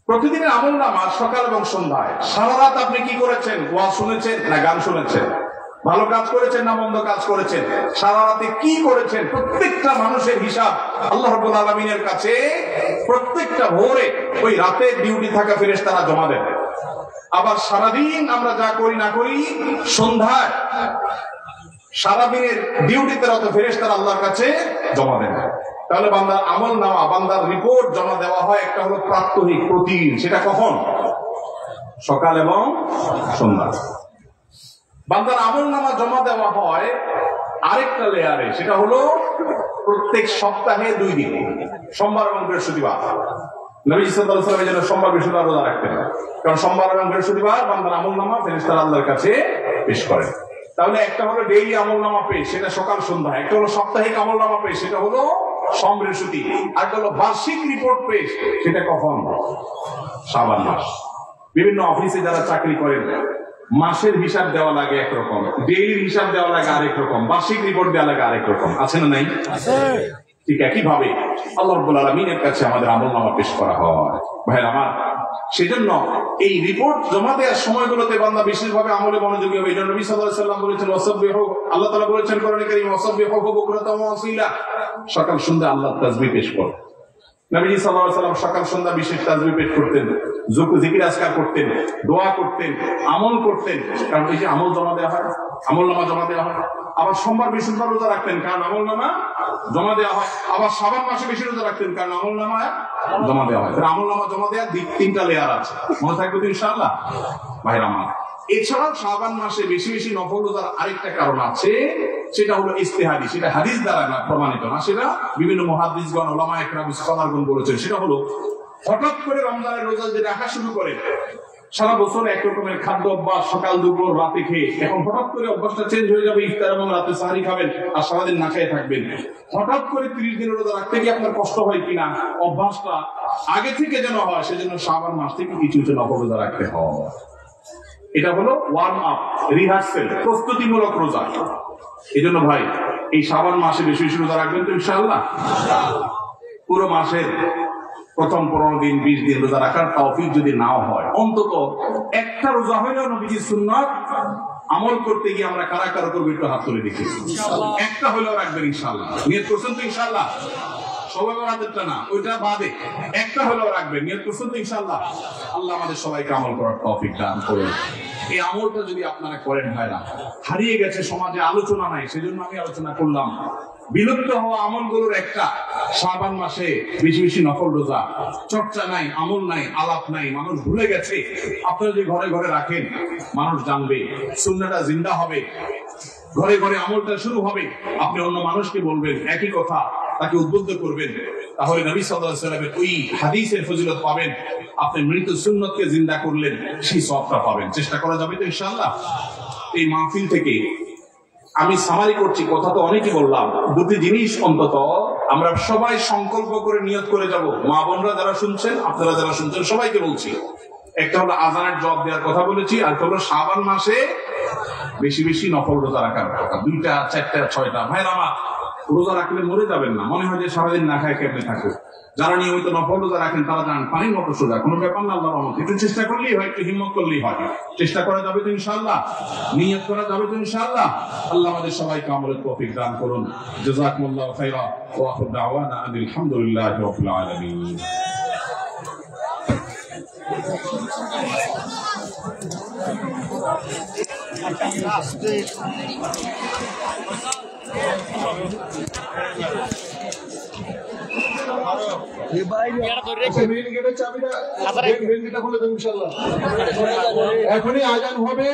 প্রতিদিনের আমলনামা সকাল এবং সন্ধ্যায়। সারা রাত আপনি কি করেছেন? ওয়াজ শুনেছেন না গান শুনেছেন? ভালো কাজ করেছেন না মন্দ কাজ করেছেন? সারা রাতে কি করেছেন? প্রত্যেকটা মানুষের হিসাব আল্লাহ রাব্বুল আলামিনের কাছে প্রত্যেকটা ভোরে ওই রাতের ডিউটি থাকা ফেরেশতারা জমা দেন। আবার সারাদিন আমরা যা করি না করি সন্ধ্যায় সারাদিনের ডিউটিতে রত ফেরেশতারা আল্লাহর কাছে জমা দেন। তাহলে বান্দার আমলনামা, বান্দার রিপোর্ট জমা দেওয়া হয়। একটা হলো প্রাত্যহিক, প্রতিদিন। সেটা কখন? সকাল এবং সন্ধ্যা। বান্দার আমলনামা জমা দেওয়া হয় আরেকটা লেয়ারে, সেটা হলো প্রত্যেক সপ্তাহে 2 দিন, সোমবার এবং বৃহস্পতিবার। নবী সাল্লাল্লাহু আলাইহি ওয়াসাল্লাম যেন সোমবার বৃহস্পতিবার রোজা রাখতেন, কারণ সোমবার এবং বৃহস্পতিবার বান্দার আমলনামা ফেরেশতারা আল্লাহর কাছে পেশ করেন। তাহলে একটা হলো ডেইলি আমলনামা পেশ, সেটা সকাল সন্ধ্যা। একটা হলো সাপ্তাহিক আমলনামা পেশ, সেটা হলো সোম বৃহস্পতি। আর একটা হলো বার্ষিক রিপোর্ট পেশ, সেটা কখন? শাবান মাস। বিভিন্ন অফিসে যারা চাকরি করেন মাসের হিসাব দেওয়া লাগে একরকম, ডেইলি হিসাব দেওয়া লাগে আরেক রকম, বার্ষিক রিপোর্ট দেওয়া লাগে আরেক রকম। আছে না নাই? ঠিক একই ভাবে আল্লাহ রাব্বুল আলামিনের কাছে আমাদের আমলনামা পেশ করা হয়। ভাইরা আমার, সেজন্য এই রিপোর্ট জমা দেওয়ার সময়গুলোতে বান্দা বিশেষভাবে আমলে মনোযোগী হবে। এই জন্য নবী সাল্লাল্লাহু আলাইহি ওয়াসাল্লাম বলেছেন ওয়াসাব্বিহু, আল্লাহ তাআলা বলেছেন কোরআনে কারীমে ওয়াসাব্বিহু বুকরাতাও ওয়া আসীলা, সকাল সন্ধ্যা আল্লাহর তাসবিহ পেশ করো। নবী সাল্লাল্লাহু আলাইহি ওয়াসাল্লাম সকাল সন্ধ্যা বিশেষ তাসবিহ পেশ করতেন, জিকির আজকার করতেন, দোয়া করতেন, আমল করতেন। কারণ এই যে আমল জমা দেওয়া হয়, আমলনামা জমা দেওয়া হয়। আবার সোমবার বৃহস্পতিবার রোজা রাখতেন, কারণ আমলনামা জমা দেওয়া হয়। আবার শাবান মাসে বেশি রোজা রাখতেন, কারণ আমলনামা জমা দেওয়া হয়। আমলনামা জমা দেওয়ার তিনটা লেয়ার আছে, মনে থাকবে তো ইনশাআল্লাহ। ভাইরা আমার, এছাড়াও শাবান মাসে বেশি বেশি নফল রোজার আরেকটা কারণ আছে, সেটা হলো ইজতিহাদি। সেটা হাদিস দ্বারা না, প্রমাণিত না, সেটা বিভিন্ন মুহাদ্দিসগণ, উলামা ইকরাম, স্কলারগণ বলেছেন। সেটা হলো হঠাৎ করে রমজানের রোজা যে রাখা শুরু করে, সারা বছর এক রকমের খাদ্য অভ্যাস, সকাল দুপুর রাতে খেয়ে, এখন হঠাৎ করে অভ্যাসটা চেঞ্জ হয়ে যাবে, ইফতার এবং রাতে সাহারি খাবেন আর সারাদিন না খেয়ে থাকবেন। হঠাৎ করে 30 দিনের রোজা রাখতে গিয়ে আপনার কষ্ট হয় কিনা, অভ্যাসটা আগে থেকে যেন হয়, সেজন্য শাবান মাস থেকে কিছু কিছু নফল রোজা রাখতে হয়। এটা হলো ওয়ার্ম আপ, রিহার্সেল, প্রস্তুতিমূলক রোজা। এই জন্য ভাই, এই শাবান মাসে বেশি বেশি রোজা রাখবেন তো ইনশাআল্লাহ। পুরো মাসের প্রথম 15 দিন 20 দিন রোজা রাখার তৌফিক যদি নাও হয়, অন্তত একটা রোজা হইলেও নবীজির সুন্নাত আমল করতে গিয়ে আমরা কারা কারা করবো একটু হাত তুলে দেখি। একটা হইলেও রাখবেন ইনশাআল্লাহ। নিয়ত করছেন তো ইনশাআল্লাহ? সবাই রাতেরটা না, ওইটা বাদে একটা হলেও রাখবেন। নিয়ত করছেন তো ইনশাআল্লাহ? আল্লাহ আমাদের সবাইকে আমল করার তৌফিক দান করুন। এই আমলটা যদি আপনারা করেন ভাইরা, হারিয়ে গেছে সমাজে, আলোচনা নাই, সেজন্য আমি আলোচনা করলাম। বিলুপ্ত হওয়া আমলগুলোর একটা শাবান মাসে বেশি বেশি নফল রোজা। চর্চা নাই, আমল নাই, আলাপ নাই, মানুষ ভুলে গেছে। আপনারা যদি ঘরে ঘরে রাখেন, মানুষ জানবে, সুন্নাহটা জিন্দা হবে, ঘরে ঘরে আমলটা শুরু হবে। আপনি অন্য মানুষকে বলবেন একই কথা, তাকে উদ্বুদ্ধ করবেন, তাহলে নবী সাল্লাল্লাহু আলাইহি ওয়াসাল্লামের ওই হাদিসের ফজিলত পাবেন। আপনি মৃত সুন্নতকে জিন্দা করলেন, সেই সওয়াবটা পাবেন। চেষ্টা করা যাবে তো ইনশাআল্লাহ? এই মাহফিল থেকে আমি সামারি করছি, কথা তো অনেকই বললাম। দুটি জিনিস অন্তত আমরা সবাই সংকল্প করে নিয়ত করে যাব। মা বোনরা যারা শুনছেন, আপনারা যারা শুনছেন, সবাইকে বলছি, একটা হলো আযানের জবাব দেওয়ার কথা বলেছি, আর একটা হলো শাবান মাসে বেশি বেশি নফল রোজা রাখার কথা। 2টা 4টা 6টা ভাইরা আমার, রোজা রাখলে মরে যাবেন না, মনে হয় যে সারাদিন না খায় কেমনে থাকবে। যারা নিয়মিত নফল রোজা রাখেন তারা জানেন পানির মতো সোজা, কোনো ব্যাপার না। আল্লাহর রহমত, একটু চেষ্টা করলেই হয়, একটু হিম্মত করলেই হয়। চেষ্টা করা যাবে তো ইনশাআল্লাহ, নিয়ত করা যাবে তো ইনশাআল্লাহ। আল্লাহ আমাদের সবাইকে আমলের তৌফিক দান করুন। জাযাকুমুল্লাহু খাইরা ওয়া আখিরু দাওয়ানা আলহামদুলিল্লাহি রাব্বিল আলামিন। এখনই আজান হবে।